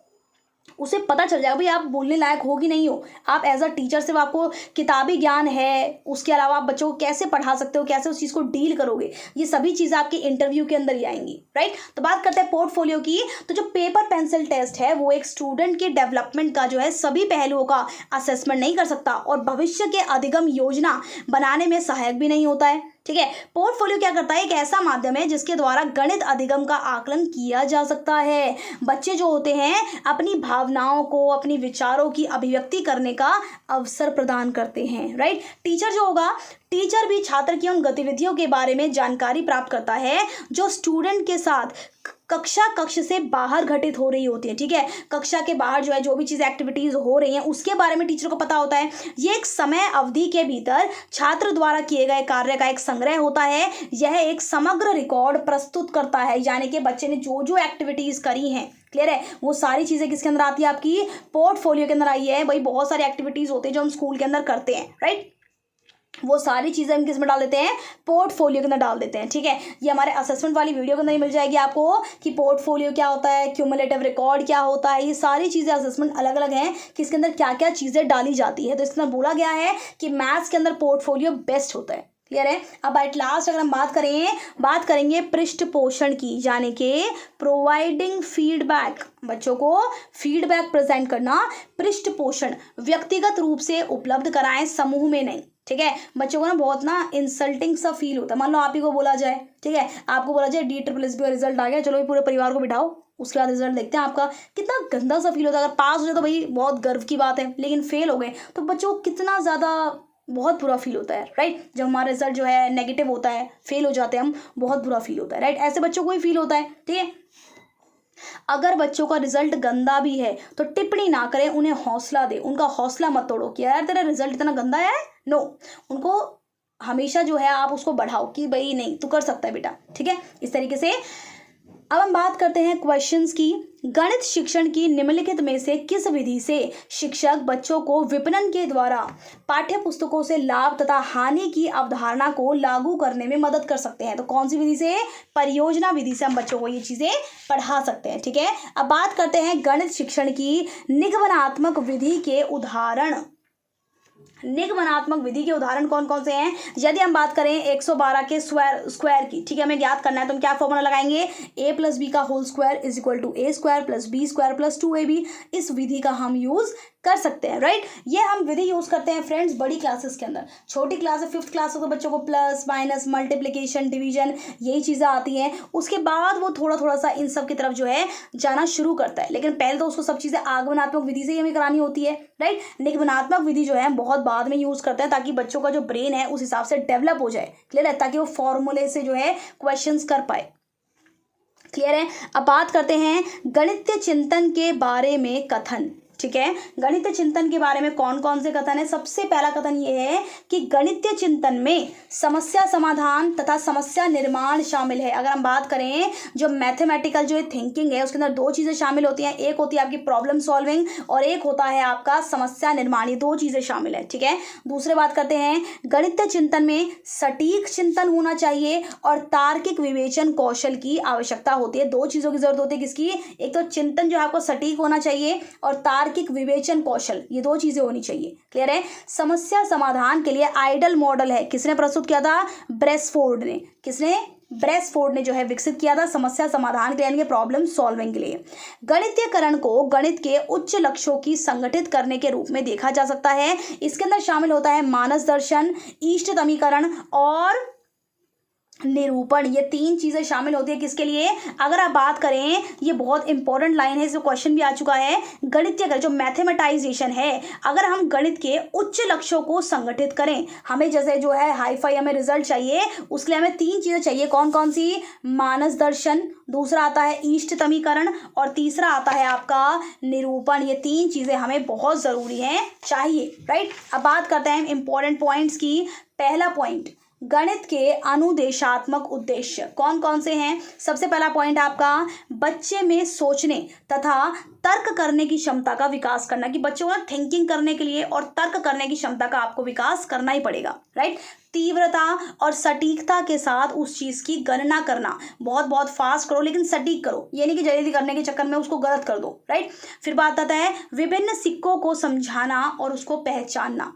उसे पता चल जाएगा भाई आप बोलने लायक हो कि नहीं हो। आप एज अ टीचर सिर्फ आपको किताबी ज्ञान है, उसके अलावा आप बच्चों को कैसे पढ़ा सकते हो, कैसे उस चीज़ को डील करोगे, ये सभी चीज़ें आपके इंटरव्यू के अंदर ही आएंगी, राइट। तो बात करते हैं पोर्टफोलियो की। तो जो पेपर पेंसिल टेस्ट है वो एक स्टूडेंट के डेवलपमेंट का जो है सभी पहलुओं का असेसमेंट नहीं कर सकता और भविष्य के अधिगम योजना बनाने में सहायक भी नहीं होता है, ठीक है। पोर्टफोलियो क्या करता है, एक ऐसा माध्यम है जिसके द्वारा गणित अधिगम का आकलन किया जा सकता है। बच्चे जो होते हैं अपनी भावनाओं को, अपनी विचारों की अभिव्यक्ति करने का अवसर प्रदान करते हैं, राइट। टीचर जो होगा, टीचर भी छात्र की उन गतिविधियों के बारे में जानकारी प्राप्त करता है जो स्टूडेंट के साथ कक्ष से बाहर घटित हो रही होती है, ठीक है। कक्षा के बाहर जो है जो भी चीज़ एक्टिविटीज़ हो रही हैं उसके बारे में टीचर को पता होता है। ये एक समय अवधि के भीतर छात्र द्वारा किए गए कार्य का एक संग्रह होता है। यह एक समग्र रिकॉर्ड प्रस्तुत करता है, यानी कि बच्चे ने जो जो एक्टिविटीज़ करी हैं, क्लियर है, वो सारी चीज़ें किसके अंदर आती है, आपकी पोर्टफोलियो के अंदर आई है। भाई बहुत सारी एक्टिविटीज़ होती है जो हम स्कूल के अंदर करते हैं, राइट, वो सारी चीज़ें हम किस में डाल देते हैं, पोर्टफोलियो के अंदर डाल देते हैं, ठीक है। ये हमारे असेसमेंट वाली वीडियो के अंदर ही मिल जाएगी आपको कि पोर्टफोलियो क्या होता है, क्यूमुलेटिव रिकॉर्ड क्या होता है। ये सारी चीज़ें असेसमेंट अलग अलग हैं कि इसके अंदर क्या क्या चीज़ें डाली जाती है। तो इसके अंदर बोला गया है कि मैथ्स के अंदर पोर्टफोलियो बेस्ट होता है, क्लियर है। अब एट लास्ट अगर हम बात करेंगे पृष्ठ पोषण की, यानी कि प्रोवाइडिंग फीडबैक, बच्चों को फीडबैक प्रेजेंट करना। पृष्ठ पोषण व्यक्तिगत रूप से उपलब्ध कराएं, समूह में नहीं, ठीक है। बच्चों को ना बहुत ना इंसल्टिंग सा फील होता है। मान लो आप ही को बोला जाए, ठीक है, आपको बोला जाए DSSB का रिजल्ट आ गया, चलो पूरे परिवार को बिठाओ, उसके बाद रिजल्ट देखते हैं आपका, कितना गंदा सा फील होता है। अगर पास हो जाए तो भाई बहुत गर्व की बात है, लेकिन फेल हो गए तो बच्चों को कितना ज़्यादा बहुत बुरा फील होता है, राइट। जब हमारा रिजल्ट जो है नेगेटिव होता है, फेल हो जाते हैं हम, बहुत बुरा फील होता है, राइट। ऐसे बच्चों को ही फील होता है, ठीक है। अगर बच्चों का रिजल्ट गंदा भी है तो टिप्पणी ना करें, उन्हें हौसला दे, उनका हौसला मत तोड़ो कि यार तेरा रिजल्ट इतना गंदा है, नो, उनको हमेशा जो है आप उसको बढ़ाओ कि भाई नहीं तू कर सकता है बेटा, ठीक है, इस तरीके से। अब हम बात करते हैं क्वेश्चंस की। गणित शिक्षण की निम्नलिखित में से किस विधि से शिक्षक बच्चों को विपणन के द्वारा पाठ्य पुस्तकों से लाभ तथा हानि की अवधारणा को लागू करने में मदद कर सकते हैं। तो कौन सी विधि से, परियोजना विधि से हम बच्चों को ये चीज़ें पढ़ा सकते हैं, ठीक है। अब बात करते हैं गणित शिक्षण की निगमनात्मक विधि के उदाहरण। निगमनात्मक विधि के उदाहरण कौन कौन से हैं। यदि हम बात करें 112 के स्क्वायर की, ठीक है, हमें ज्ञात करना है तो हम क्या फॉर्मूला लगाएंगे, a + b का whole square is equal to a² + b² + 2ab। इस विधि का हम यूज कर सकते हैं, राइट। ये हम विधि यूज करते हैं फ्रेंड्स बड़ी क्लासेस के अंदर। छोटी क्लास है 5th क्लास हो तो बच्चों को प्लस माइनस मल्टीप्लिकेशन डिवीजन यही चीज़ें आती हैं। उसके बाद वो थोड़ा थोड़ा सा इन सब की तरफ जो है जाना शुरू करता है, लेकिन पहले तो उसको सब चीज़ें आगमनात्मक विधि से ही हमें करानी होती है, राइट। निगमनात्मक विधि जो है बहुत बाद में यूज करते हैं ताकि बच्चों का जो ब्रेन है उस हिसाब से डेवलप हो जाए, क्लियर है, ताकि वो फॉर्मूले से जो है क्वेश्चंस कर पाए, क्लियर है। अब बात करते हैं गणितीय चिंतन के बारे में कथन, ठीक है। गणितीय चिंतन के बारे में कौन कौन से कथन है। सबसे पहला कथन ये है कि गणितीय चिंतन में समस्या समाधान तथा समस्या निर्माण शामिल है। अगर हम बात करें जो मैथमेटिकल जो थिंकिंग है उसके अंदर दो चीज़ें शामिल होती हैं, एक होती है आपकी प्रॉब्लम सॉल्विंग और एक होता है आपका समस्या निर्माण, ये दो चीज़ें शामिल है, ठीक है। दूसरे बात करते हैं गणितीय चिंतन में सटीक चिंतन होना चाहिए और तार्किक विवेचन कौशल की आवश्यकता होती है। दो चीज़ों की जरूरत होती है, किसकी, एक तो चिंतन जो है आपको सटीक होना चाहिए और तार्किक विवेचन कौशल, ये दो चीजें होनी चाहिए, क्लियर है। समस्या समाधान के लिए आइडल मॉडल है, किसने प्रस्तुत किया था, ब्रेसफोर्ड ने। किसने, ब्रेसफोर्ड ने जो है विकसित किया था समस्या समाधान के लिए, यानी कि प्रॉब्लम सॉल्विंग के लिए। गणितीयकरण को गणित के उच्च लक्ष्यों की संगठित करने के रूप में देखा जा सकता है। इसके अंदर शामिल होता है मानस दर्शन, इष्टतमीकरण और निरूपण, ये तीन चीजें शामिल होती है किसके लिए। अगर आप बात करें, ये बहुत इंपॉर्टेंट लाइन है, इसमें क्वेश्चन भी आ चुका है। गणितीय जो मैथमेटाइजेशन है, अगर हम गणित के उच्च लक्ष्यों को संगठित करें, हमें जैसे जो है हाई-फाई हमें रिजल्ट चाहिए, उसके लिए हमें तीन चीजें चाहिए। कौन कौन सी, मानस दर्शन, दूसरा आता है इष्टतमीकरण और तीसरा आता है आपका निरूपण। ये तीन चीजें हमें बहुत जरूरी हैं, चाहिए, राइट। अब बात करते हैं इंपॉर्टेंट पॉइंट्स की। पहला पॉइंट, गणित के अनुदेशात्मक उद्देश्य कौन कौन से हैं? सबसे पहला पॉइंट आपका बच्चे में सोचने तथा तर्क करने की क्षमता का विकास करना, कि बच्चों को थिंकिंग करने के लिए और तर्क करने की क्षमता का आपको विकास करना ही पड़ेगा, राइट। तीव्रता और सटीकता के साथ उस चीज़ की गणना करना, बहुत बहुत फास्ट करो लेकिन सटीक करो, ये नहीं कि जल्दी करने के चक्कर में उसको गलत कर दो, राइट। फिर बात आता है विभिन्न सिक्कों को समझाना और उसको पहचानना।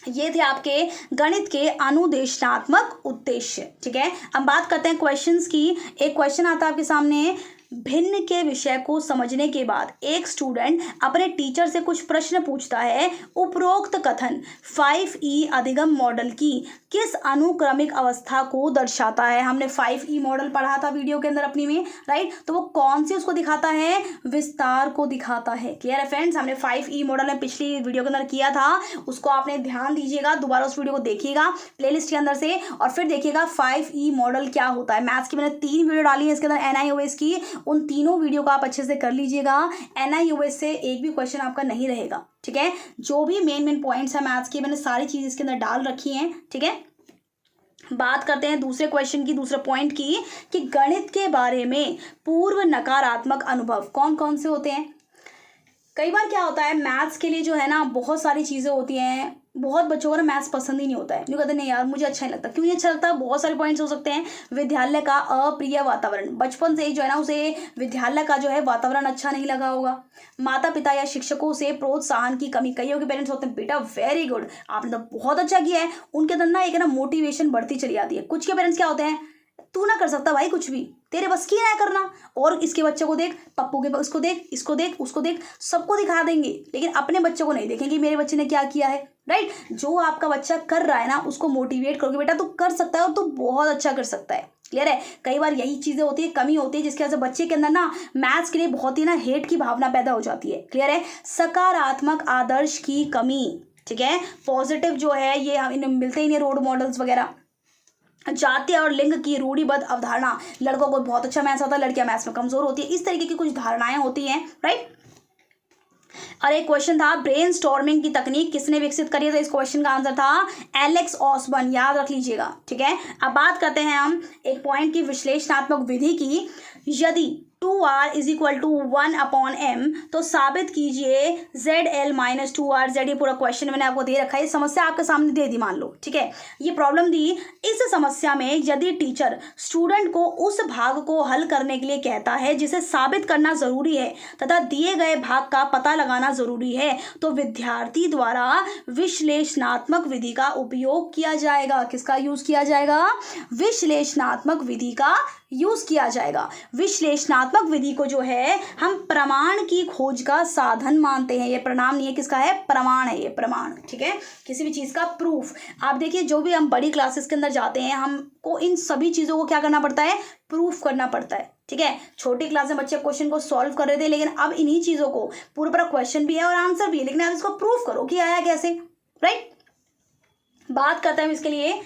ये थे आपके गणित के अनुदेशात्मक उद्देश्य, ठीक है। अब बात करते हैं क्वेश्चंस की। एक क्वेश्चन आता है आपके सामने, भिन्न के विषय को समझने के बाद एक स्टूडेंट अपने टीचर से कुछ प्रश्न पूछता है। उपरोक्त कथन 5E अधिगम मॉडल की किस अनुक्रमिक अवस्था को दर्शाता है? हमने 5E मॉडल पढ़ा था वीडियो के अंदर अपनी में, राइट। तो वो कौन सी उसको दिखाता है? विस्तार को दिखाता है। क्लियर है फ्रेंड्स? हमने 5E मॉडल में पिछली वीडियो के अंदर किया था, उसको आपने ध्यान दीजिएगा, दोबारा उस वीडियो को देखिएगा प्लेलिस्ट के अंदर से, और फिर देखिएगा 5E मॉडल क्या होता है। मैथ्स की मैंने 3 वीडियो डाली है इसके अंदर NIOS की, उन तीनों वीडियो का आप अच्छे से कर लीजिएगा। NIOS से एक भी क्वेश्चन आपका नहीं रहेगा, ठीक है। जो भी मेन पॉइंट्स है मैथ्स के मैंने सारी चीज़ इसके अंदर डाल रखी हैं, ठीक है। बात करते हैं दूसरे क्वेश्चन की, दूसरे पॉइंट की, कि गणित के बारे में पूर्व नकारात्मक अनुभव कौन कौन से होते हैं? कई बार क्या होता है मैथ्स के लिए जो है ना बहुत सारी चीज़ें होती हैं, बहुत बच्चों को ना मैथ्स पसंद ही नहीं होता है, नहीं कहते नहीं यार मुझे अच्छा नहीं लगता। क्यों नहीं अच्छा लगता? बहुत सारे पॉइंट्स हो सकते हैं। विद्यालय का अप्रिय वातावरण, बचपन से ही जो है ना उसे विद्यालय का जो है वातावरण अच्छा नहीं लगा होगा। माता पिता या शिक्षकों से प्रोत्साहन की कमी, कईयों के पेरेंट्स होते हैं बेटा वेरी गुड आपने तो बहुत अच्छा किया है, उनके अंदर ना एक ना मोटिवेशन बढ़ती चली जाती है। कुछ के पेरेंट्स क्या होते हैं, तू ना कर सकता भाई कुछ भी, तेरे बस की ना करना, और इसके बच्चे को देख, पप्पू के उसको देख, इसको देख, उसको देख, सबको दिखा देंगे लेकिन अपने बच्चे को नहीं देखेंगे मेरे बच्चे ने क्या किया है, राइट। जो आपका बच्चा कर रहा है ना उसको मोटिवेट करोगे, बेटा तू कर सकता है और तू बहुत अच्छा कर सकता है। क्लियर है? कई बार यही चीज़ें होती है, कमी होती है, जिसकी वजह से बच्चे के अंदर ना मैथ्स के लिए बहुत ही ना हेट की भावना पैदा हो जाती है। क्लियर है? सकारात्मक आदर्श की कमी, ठीक है। पॉजिटिव जो है ये इन्हें मिलते ही नहीं रोल मॉडल्स वगैरह। जाति और लिंग की रूढ़िबद्ध अवधारणा, लड़कों को बहुत अच्छा मैथ्स आता है, लड़कियां मैथ्स में कमजोर होती है, इस तरीके की कुछ धारणाएं होती हैं, राइट। और एक क्वेश्चन था ब्रेन स्टॉर्मिंग की तकनीक किसने विकसित करी है? तो इस क्वेश्चन का आंसर था एलेक्स ऑसबर्न, याद रख लीजिएगा, ठीक है। अब बात करते हैं हम एक पॉइंट की विश्लेषणात्मक विधि की। यदि 2r = 1/m तो साबित कीजिए ZL - 2r Z। ये पूरा क्वेश्चन मैंने आपको दे रखा है, समस्या आपके सामने दे दी मान लो, ठीक है। ये प्रॉब्लम दी। इस समस्या में यदि टीचर स्टूडेंट को उस भाग को हल करने के लिए कहता है जिसे साबित करना जरूरी है तथा दिए गए भाग का पता लगाना जरूरी है तो विद्यार्थी द्वारा विश्लेषणात्मक विधि का उपयोग किया जाएगा। किसका यूज किया जाएगा? विश्लेषणात्मक विधि का यूज किया जाएगा। विश्लेषणात्मक विधि को जो है हम प्रमाण की खोज का साधन मानते हैं। ये प्रणाम नहीं है, किसका है? प्रमाण है, ये प्रमाण, ठीक है। किसी भी चीज का प्रूफ। आप देखिए जो भी हम बड़ी क्लासेस के अंदर जाते हैं हमको इन सभी चीजों को क्या करना पड़ता है? प्रूफ करना पड़ता है, ठीक है। छोटी क्लास में बच्चे क्वेश्चन को सॉल्व कर रहे थे लेकिन अब इन्हीं चीजों को पूरा क्वेश्चन भी है और आंसर भी है, लेकिन आप इसको प्रूफ करो कि आया कैसे, राइट। बात करते हैं इसके लिए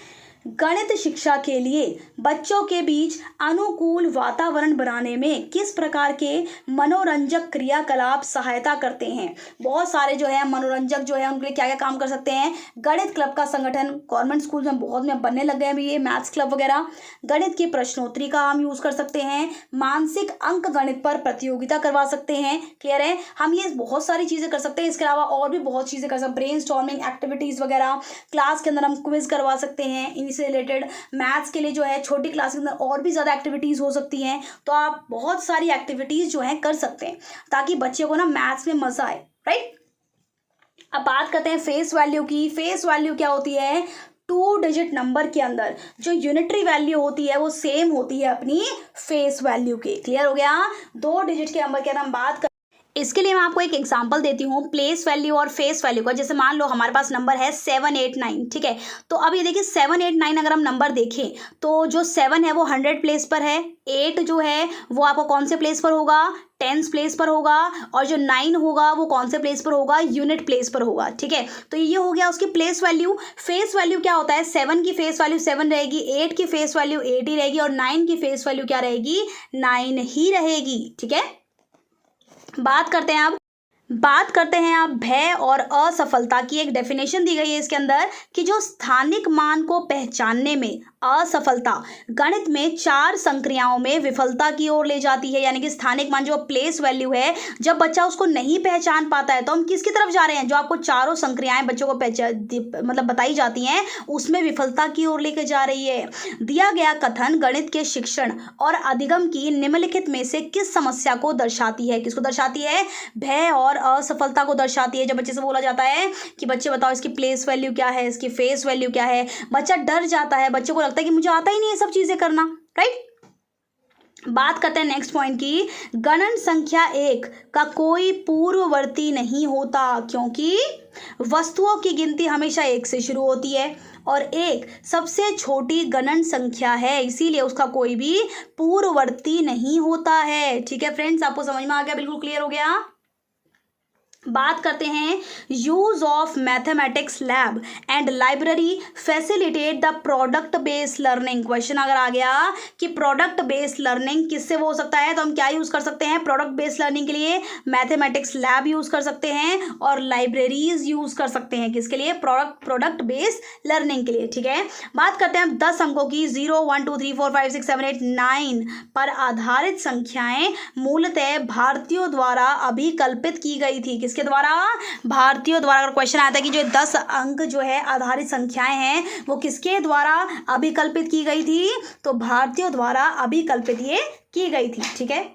गणित शिक्षा के लिए बच्चों के बीच अनुकूल वातावरण बनाने में किस प्रकार के मनोरंजक क्रियाकलाप सहायता करते हैं। बहुत सारे जो है मनोरंजक जो है उनके लिए क्या क्या काम कर सकते हैं। गणित क्लब का संगठन गवर्नमेंट स्कूल में बहुत में बनने लग गए हैं ये मैथ्स क्लब वगैरह। गणित की प्रश्नोत्तरी का हम यूज़ कर सकते हैं। मानसिक अंक गणित पर प्रतियोगिता करवा सकते हैं। क्लियर है? हम ये बहुत सारी चीज़ें कर सकते हैं। इसके अलावा और भी बहुत चीज़ें कर सकते हैं, ब्रेन स्टॉर्मिंग एक्टिविटीज़ वगैरह क्लास के अंदर हम क्विज करवा सकते हैं। से रिलेटेड मैथ्स के लिए जो है छोटी क्लास के अंदर और भी ज़्यादा एक्टिविटीज़ हो सकती हैं। तो आप बहुत सारी एक्टिविटीज़ जो है कर सकते हैं ताकि बच्चे को ना मैथ्स में मज़ा आए, राइट। अब बात करते हैं फेस वैल्यू की। फेस वैल्यू क्या होती है? 2 डिजिट नंबर के अंदर जो यूनिटरी वैल्यू होती है वो सेम होती है अपनी फेस वैल्यू के। क्लियर हो गया? 2 डिजिट के नंबर के अंदर हम बात कर, इसके लिए मैं आपको एक एग्जांपल देती हूँ प्लेस वैल्यू और फेस वैल्यू का। जैसे मान लो हमारे पास नंबर है 789, ठीक है। तो अब ये देखिए 789 अगर हम नंबर देखें तो जो 7 है वो 100 प्लेस पर है, 8 जो है वो आपको कौन से प्लेस पर होगा? 10 प्लेस पर होगा, और जो 9 होगा वो कौन से प्लेस पर होगा? यूनिट प्लेस पर होगा, ठीक है। तो ये हो गया उसकी प्लेस वैल्यू। फेस वैल्यू क्या होता है? 7 की फेस वैल्यू 7 रहेगी, 8 की फेस वैल्यू 8 ही रहेगी और 9 की फेस वैल्यू क्या रहेगी? 9 ही रहेगी, ठीक है। बात करते हैं अब बात करते हैं आप भय और असफलता की। एक डेफिनेशन दी गई है इसके अंदर कि जो स्थानिक मान को पहचानने में असफलता गणित में 4 संक्रियाओं में विफलता की ओर ले जाती है। यानी कि स्थानिक मान जो प्लेस वैल्यू है, जब बच्चा उसको नहीं पहचान पाता है तो हम किसकी तरफ जा रहे हैं? जो आपको चारों संक्रियाएं बच्चों को मतलब बताई जाती हैं, उसमें विफलता की ओर लेकर जा रही है। दिया गया कथन गणित के शिक्षण और अधिगम की निम्नलिखित में से किस समस्या को दर्शाती है? किसको दर्शाती है? भय और असफलता को दर्शाती है। जब बच्चे से बोला जाता है कि बच्चे बताओ इसकी प्लेस वैल्यू क्या है, इसकी फेस वैल्यू क्या है, बच्चा डर जाता है, बच्चे को लगता है कि मुझे आता ही नहीं है सब चीजें करना, राइट। बात करते हैं नेक्स्ट पॉइंट की। गणन संख्या 1 का कोई पूर्ववर्ती नहीं होता, क्योंकि वस्तुओं की गिनती हमेशा 1 से शुरू होती है और 1 सबसे छोटी गणन संख्या है, इसीलिए उसका कोई भी पूर्ववर्ती नहीं होता है। ठीक है फ्रेंड्स, आपको समझ में आ गया? बिल्कुल क्लियर हो गया। बात करते हैं use of mathematics lab and library facilitate the product based learning. Question अगर आ गया कि प्रोडक्ट बेस्ड लर्निंग किससे वो हो सकता है, तो हम क्या यूज कर सकते हैं प्रोडक्ट बेस्ड लर्निंग के लिए? मैथमेटिक्स लैब यूज कर सकते हैं और लाइब्रेरीज यूज कर सकते हैं। किसके लिए? प्रोडक्ट बेस्ड लर्निंग के लिए। ठीक है, बात करते हैं 10 अंकों की। 0 1 2 3 4 5 6 7 8 9 पर आधारित संख्याएं मूलतः भारतीयों द्वारा अभिकल्पित की गई थी। किसके द्वारा? भारतीयों द्वारा। अगर क्वेश्चन आता है कि जो 10 अंक जो है आधारित संख्याएं हैं वो किसके द्वारा अभिकल्पित की गई थी? तो भारतीयों द्वारा अभिकल्पित ये की गई थी। ठीक है,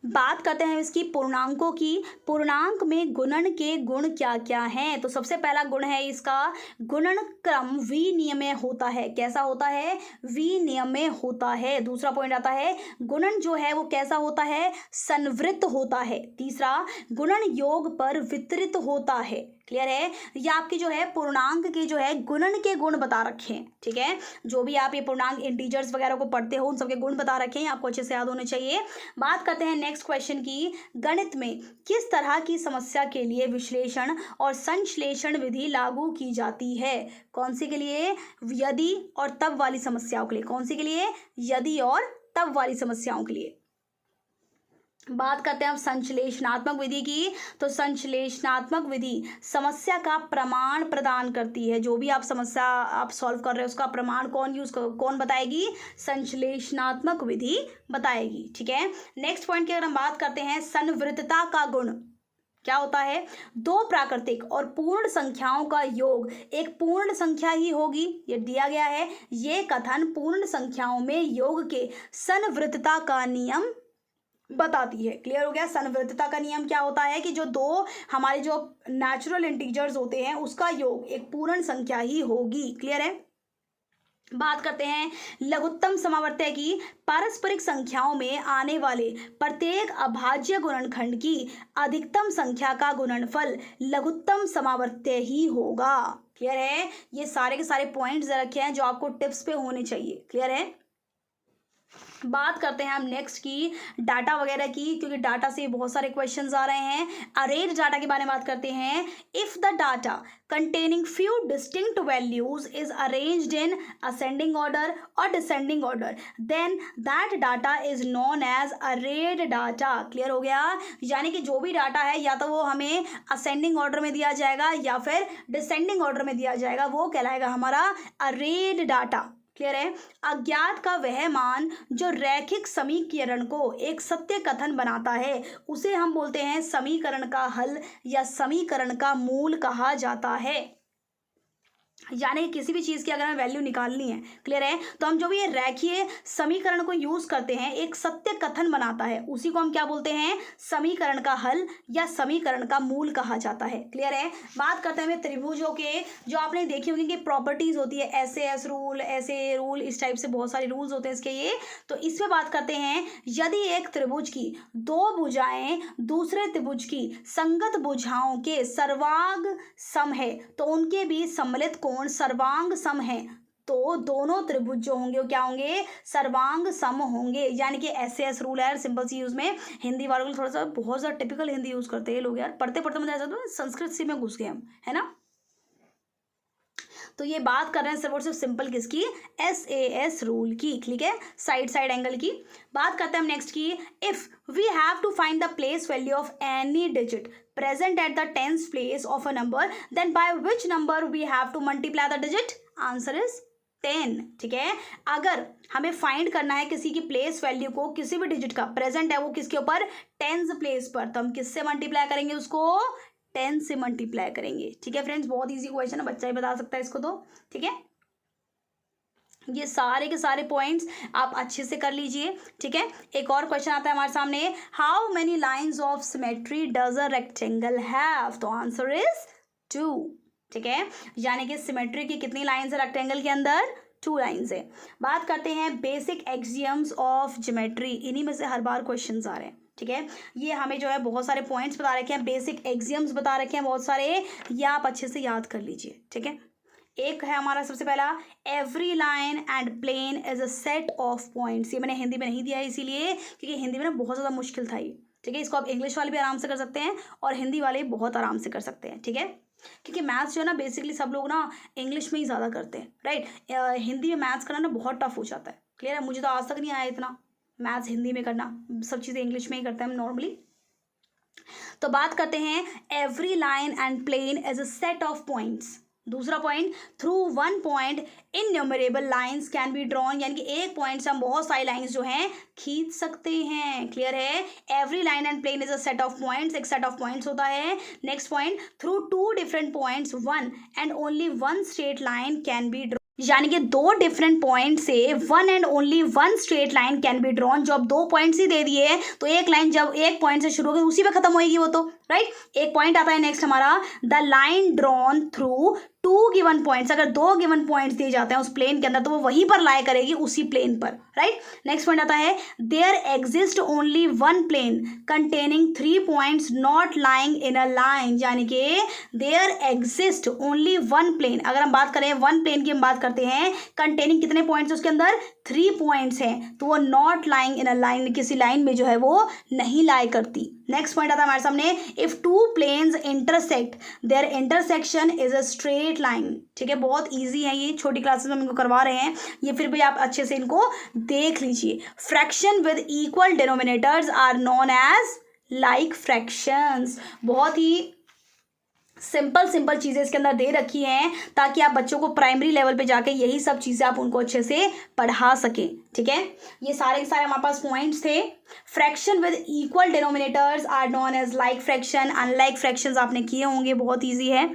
बात करते हैं इसकी पूर्णांकों की। पूर्णांक में गुणन के गुण क्या क्या हैं? तो सबसे पहला गुण है इसका गुणन क्रम विनियमय होता है। कैसा होता है? विनियमय होता है। दूसरा पॉइंट आता है गुणन जो है वो कैसा होता है? संवृत्त होता है। तीसरा, गुणन योग पर वितरित होता है। क्लियर है? ये आपकी जो है पूर्णांक के जो है गुणन के गुण बता रखे हैं। ठीक है, जो भी आप ये पूर्णांक इंटीजर्स वगैरह को पढ़ते हो उन सबके गुण बता रखे हैं, आपको अच्छे से याद होने चाहिए। बात करते हैं नेक्स्ट क्वेश्चन की। गणित में किस तरह की समस्या के लिए विश्लेषण और संश्लेषण विधि लागू की जाती है? कौन सी के लिए? यदि और तब वाली समस्याओं के लिए। कौन सी के लिए? यदि और तब वाली समस्याओं के लिए। बात करते हैं अब संश्लेषणात्मक विधि की। तो संश्लेषणात्मक विधि समस्या का प्रमाण प्रदान करती है। जो भी आप समस्या आप सॉल्व कर रहे हो उसका प्रमाण कौन बताएगी? संश्लेषणात्मक विधि बताएगी। ठीक है, नेक्स्ट पॉइंट की अगर हम बात करते हैं संवृत्तता का गुण क्या होता है? 2 प्राकृतिक और पूर्ण संख्याओं का योग एक पूर्ण संख्या ही होगी, ये दिया गया है। ये कथन पूर्ण संख्याओं में योग के संवृत्तता का नियम बताती है। क्लियर हो गया? संवृत्तता का नियम क्या होता है कि जो 2 हमारे जो नेचुरल इंटीजर्स होते हैं उसका योग एक पूर्ण संख्या ही होगी। क्लियर है? बात करते हैं लघुत्तम समावर्त्य की। पारस्परिक संख्याओं में आने वाले प्रत्येक अभाज्य गुणनखंड की अधिकतम संख्या का गुणनफल लघुत्तम समावर्त्य ही होगा। क्लियर है? ये सारे के सारे पॉइंट्स रखे हैं जो आपको टिप्स पे होने चाहिए। क्लियर है? बात करते हैं हम नेक्स्ट की डाटा वगैरह की, क्योंकि डाटा से बहुत सारे क्वेश्चंस आ रहे हैं। अरेज डाटा के बारे में बात करते हैं। If the data containing few distinct values is arranged in ascending order or descending order, then that data is known as arrayed data। Clear हो गया? यानी कि जो भी डाटा है या तो वो हमें असेंडिंग ऑर्डर में दिया जाएगा या फिर डिसेंडिंग ऑर्डर में दिया जाएगा, वो कहलाएगा हमारा अरेड डाटा। क्लियर है? अज्ञात का वह मान जो रैखिक समीकरण को एक सत्य कथन बनाता है उसे हम बोलते हैं समीकरण का हल या समीकरण का मूल कहा जाता है। यानी किसी भी चीज़ की अगर हमें वैल्यू निकालनी है, क्लियर है, तो हम जो भी ये रेखीय समीकरण को यूज करते हैं एक सत्य कथन बनाता है, उसी को हम क्या बोलते हैं? समीकरण का हल या समीकरण का मूल कहा जाता है। क्लियर है? बात करते हैं त्रिभुजों के, जो आपने देखी होगी कि प्रॉपर्टीज होती है, ऐसे रूल, ऐसे रूल, इस टाइप से बहुत सारे रूल्स होते हैं इसके ये। तो इसमें बात करते हैं यदि एक त्रिभुज की 2 भुजाएं दूसरे त्रिभुज की संगत भुजाओं के सर्वांग सम है तो उनके बीच सम्मिलित कोण सर्वांग सम है, तो दोनों त्रिभुज जो होंगे वो क्या होंगे? सर्वांग सम होंगे। यानी कि ऐसे रूल है, सिंपल सी यूज में। हिंदी वालों को थोड़ा सा बहुत ज़्यादा टिपिकल हिंदी यूज करते हैं लोग यार, पढ़ते पढ़ते मुझे ऐसा तो संस्कृत सी में घुस गए हम, है ना। तो ये बात कर रहे हैं सिर्फ और सिर्फ सिंपल किसकी, SAS रूल की, ठीक है, साइड साइड एंगल की। बात करते हैं हम नेक्स्ट की, if we have to find the place value of any digit present at the tenth place of a number, then by which number we have to multiply the digit, answer is 10, ठीक है। अगर हमें फाइंड करना है किसी की प्लेस वैल्यू को, किसी भी डिजिट का प्रेजेंट है वो किसके ऊपर, 10th प्लेस पर, तो हम किससे मल्टीप्लाई करेंगे उसको, 10 से मल्टीप्लाई करेंगे, ठीक है फ्रेंड्स। बहुत इजी क्वेश्चन है, बच्चा ही बता सकता है इसको तो, ठीक है। ये सारे के सारे पॉइंट्स आप अच्छे से कर लीजिए, ठीक है। एक और क्वेश्चन आता है हमारे सामने, how many lines of symmetry does a rectangle have, तो आंसर इज 2, ठीक है। यानी कि सिमेट्री की कितनी लाइन्स है रेक्टेंगल के अंदर, 2 लाइन्स है। बात करते हैं बेसिक एक्सियम्स ऑफ ज्योमेट्री, इन्हीं में से हर बार क्वेश्चंस आ रहे हैं, ठीक है। ये हमें जो है बहुत सारे पॉइंट्स बता रखे हैं, बेसिक एक्सियम्स बता रखे हैं बहुत सारे, ये आप अच्छे से याद कर लीजिए, ठीक है। एक है हमारा सबसे पहला, every line and plane is a set of points, ये मैंने हिंदी में नहीं दिया है इसीलिए क्योंकि हिंदी में ना बहुत ज़्यादा मुश्किल था ये, ठीक है। इसको आप इंग्लिश वाले भी आराम से कर सकते हैं और हिंदी वाले भी बहुत आराम से कर सकते हैं, ठीक है। क्योंकि मैथ्स जो है ना बेसिकली सब लोग ना इंग्लिश में ही ज़्यादा करते हैं, राइट। हिंदी में मैथ्स करना ना बहुत टफ हो जाता है, क्लियर है। मुझे तो आज तक नहीं आया इतना मैथ्स हिंदी में करना, सब चीज़ें इंग्लिश में ही करते हैं हम नॉर्मली। तो बात करते हैं every line and plane is a set of points. दूसरा point, through one point innumerable lines can be drawn, यानी कि एक पॉइंट से हम बहुत सारी लाइंस जो हैं खींच सकते हैं, क्लियर है। Every line and plane is a set of points, एक सेट ऑफ पॉइंट्स होता है। Next point, through 2 different points one and only one straight line can be drawn, यानी कि 2 डिफरेंट पॉइंट से one and only one straight line can be drawn. जो अब 2 पॉइंट्स ही दे दिए तो एक लाइन जब एक पॉइंट से शुरू होगी उसी पे खत्म होगी वो तो, राइट। एक पॉइंट आता है नेक्स्ट हमारा, the line drawn through 2 given points, अगर 2 गिवन पॉइंट्स दिए जाते हैं उस प्लेन के अंदर तो वो वहीं पर लाई करेगी, उसी प्लेन पर, राइट। नेक्स्ट पॉइंट आता है, there exist only one plane containing 3 points not lying in a line, यानी कि there exist only one plane, अगर हम बात करें वन प्लेन की हम बात करते हैं, कंटेनिंग कितने पॉइंट्स उसके अंदर, 3 पॉइंट्स हैं, तो वो not lying in a line, किसी लाइन में जो है वो नहीं लाई करती। नेक्स्ट पॉइंट आता है हमारे सामने, if 2 planes intersect their intersection is a straight line, ठीक है। बहुत इजी है ये, छोटी क्लासेस में हम इनको करवा रहे हैं, ये फिर भी आप अच्छे से इनको देख लीजिए। Fraction with equal denominators are known as like fractions, बहुत ही सिंपल चीज़ें इसके अंदर दे रखी हैं ताकि आप बच्चों को प्राइमरी लेवल पे जाके यही सब चीज़ें आप उनको अच्छे से पढ़ा सकें, ठीक है। ये सारे के सारे हमारे पास पॉइंट्स थे। Fraction with equal denominators are known as like fraction, unlike fractions आपने किए होंगे, बहुत ईजी है।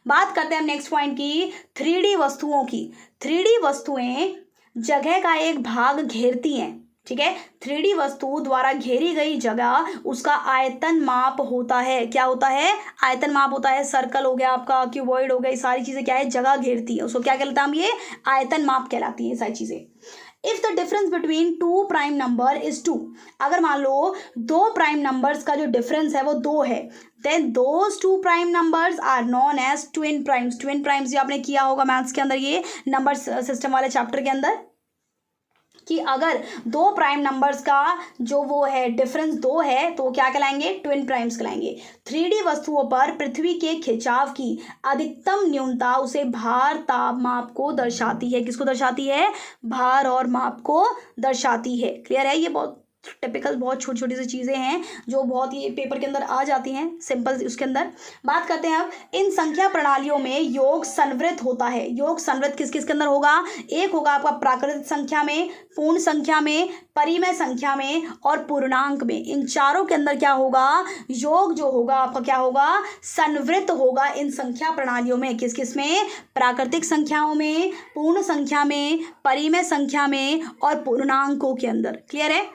बात करते हैं हम नेक्स्ट पॉइंट की, 3D वस्तुओं की। 3D वस्तुएं जगह का एक भाग घेरती हैं, ठीक है। 3D वस्तु द्वारा घेरी गई जगह उसका आयतन माप होता है, क्या होता है, आयतन माप होता है। सर्कल हो गया आपका, क्यूबॉइड हो गया, ये सारी चीज़ें क्या है, जगह घेरती है, उसको क्या कहलाता है, हम ये आयतन माप कहलाती है ये सारी चीज़ें। If the difference between 2 prime number is 2, अगर मान लो 2 प्राइम नंबर्स का जो डिफरेंस है वो 2 है, then those 2 prime numbers are known as twin primes. Twin primes जो आपने किया होगा मैथ्स के अंदर, ये नंबर सिस्टम वाले चैप्टर के अंदर, कि अगर 2 प्राइम नंबर्स का जो वो है डिफरेंस 2 है तो क्या कहलाएंगे, ट्विन प्राइम्स कहलाएंगे। 3D वस्तुओं पर पृथ्वी के खिंचाव की अधिकतम न्यूनता उसे भार ताप माप को दर्शाती है, किसको दर्शाती है, भार और माप को दर्शाती है, क्लियर है। ये बहुत टिपिकल, बहुत छोटी छोटी सी चीज़ें हैं जो बहुत ही पेपर के अंदर आ जाती हैं, सिंपल उसके अंदर। बात करते हैं अब, इन संख्या प्रणालियों में योग संवृत होता है। योग संवृत किस किस के अंदर होगा, एक होगा आपका प्राकृतिक संख्या में, पूर्ण संख्या में, परिमेय संख्या में और पूर्णांक में। इन चारों के अंदर क्या होगा, योग जो होगा आपका क्या होगा, संवृत होगा इन संख्या प्रणालियों में। किस किस में, प्राकृतिक संख्याओं में, पूर्ण संख्या में, परिमेय संख्या में और पूर्णांकों के अंदर, क्लियर है।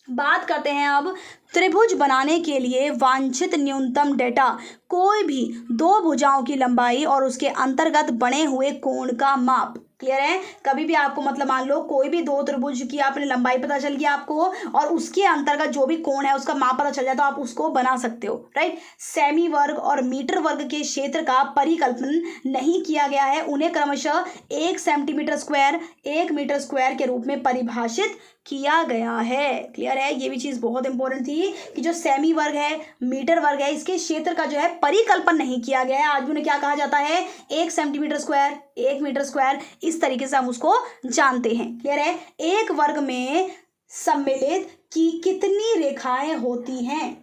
बात करते हैं अब, त्रिभुज बनाने के लिए वांछित न्यूनतम डेटा, कोई भी 2 भुजाओं की लंबाई और उसके अंतर्गत बने हुए कोण का माप, क्लियर है। कभी भी आपको मतलब मान लो कोई भी 2 त्रिभुज की आपने लंबाई पता चल गई आपको और उसके अंतर्गत जो भी कोण है उसका माप पता चल जाए तो आप उसको बना सकते हो, राइट। सेमी वर्ग और मीटर वर्ग के क्षेत्र का परिकल्पन नहीं किया गया है, उन्हें क्रमशः 1 सेंटीमीटर स्क्वायर 1 मीटर स्क्वायर के रूप में परिभाषित किया गया है, क्लियर है। ये भी चीज़ बहुत इंपॉर्टेंट थी थी कि जो सेमी वर्ग है, मीटर वर्ग है, इसके क्षेत्र का जो है परिकल्पन नहीं किया गया है। आज भी उन्हें क्या कहा जाता है, 1 सेंटीमीटर स्क्वायर, 1 मीटर स्क्वायर, इस तरीके से हम उसको जानते हैं। क्लियर है। एक वर्ग में सम्मिलित की कितनी रेखाएं होती हैं?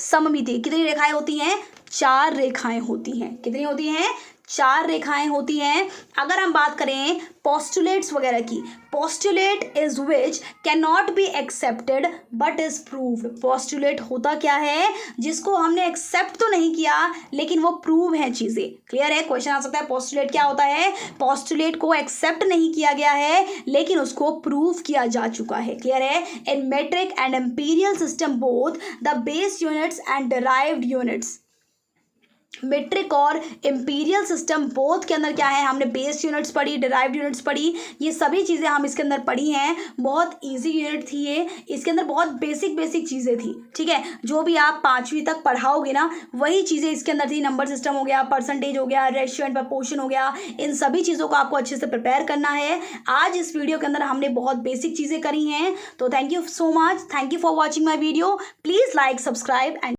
सममिति कितनी रेखाएं होती हैं? 4 रेखाएं होती हैं। कितनी होती हैं? 4 रेखाएं होती हैं। अगर हम बात करें पोस्टुलेट्स वगैरह की, postulate is which can not be accepted but is prove. Postulate होता क्या है? जिसको हमने एक्सेप्ट तो नहीं किया लेकिन वो प्रूव है चीजें। क्लियर है। क्वेश्चन आ सकता है पोस्टुलेट क्या होता है? पोस्टुलेट को एक्सेप्ट नहीं किया गया है लेकिन उसको प्रूव किया जा चुका है। क्लियर है। In metric and imperial system both the base units and derived units, metric और इंपीरियल सिस्टम बोथ के अंदर क्या है, हमने बेस यूनिट्स पढ़ी, डिराइव्ड यूनिट्स पढ़ी, ये सभी चीज़ें हम इसके अंदर पढ़ी हैं। बहुत इजी यूनिट थी ये, इसके अंदर बहुत बेसिक चीज़ें थी। ठीक है। जो भी आप 5वीं तक पढ़ाओगे ना वही चीज़ें इसके अंदर थी। नंबर सिस्टम हो गया, परसेंटेज हो गया, रेशियो एंड प्रपोर्शन हो गया, इन सभी चीज़ों को आपको अच्छे से प्रिपेयर करना है। आज इस वीडियो के अंदर हमने बहुत बेसिक चीज़ें करी हैं। तो thank you so much, thank you for watching my video. Please like, subscribe and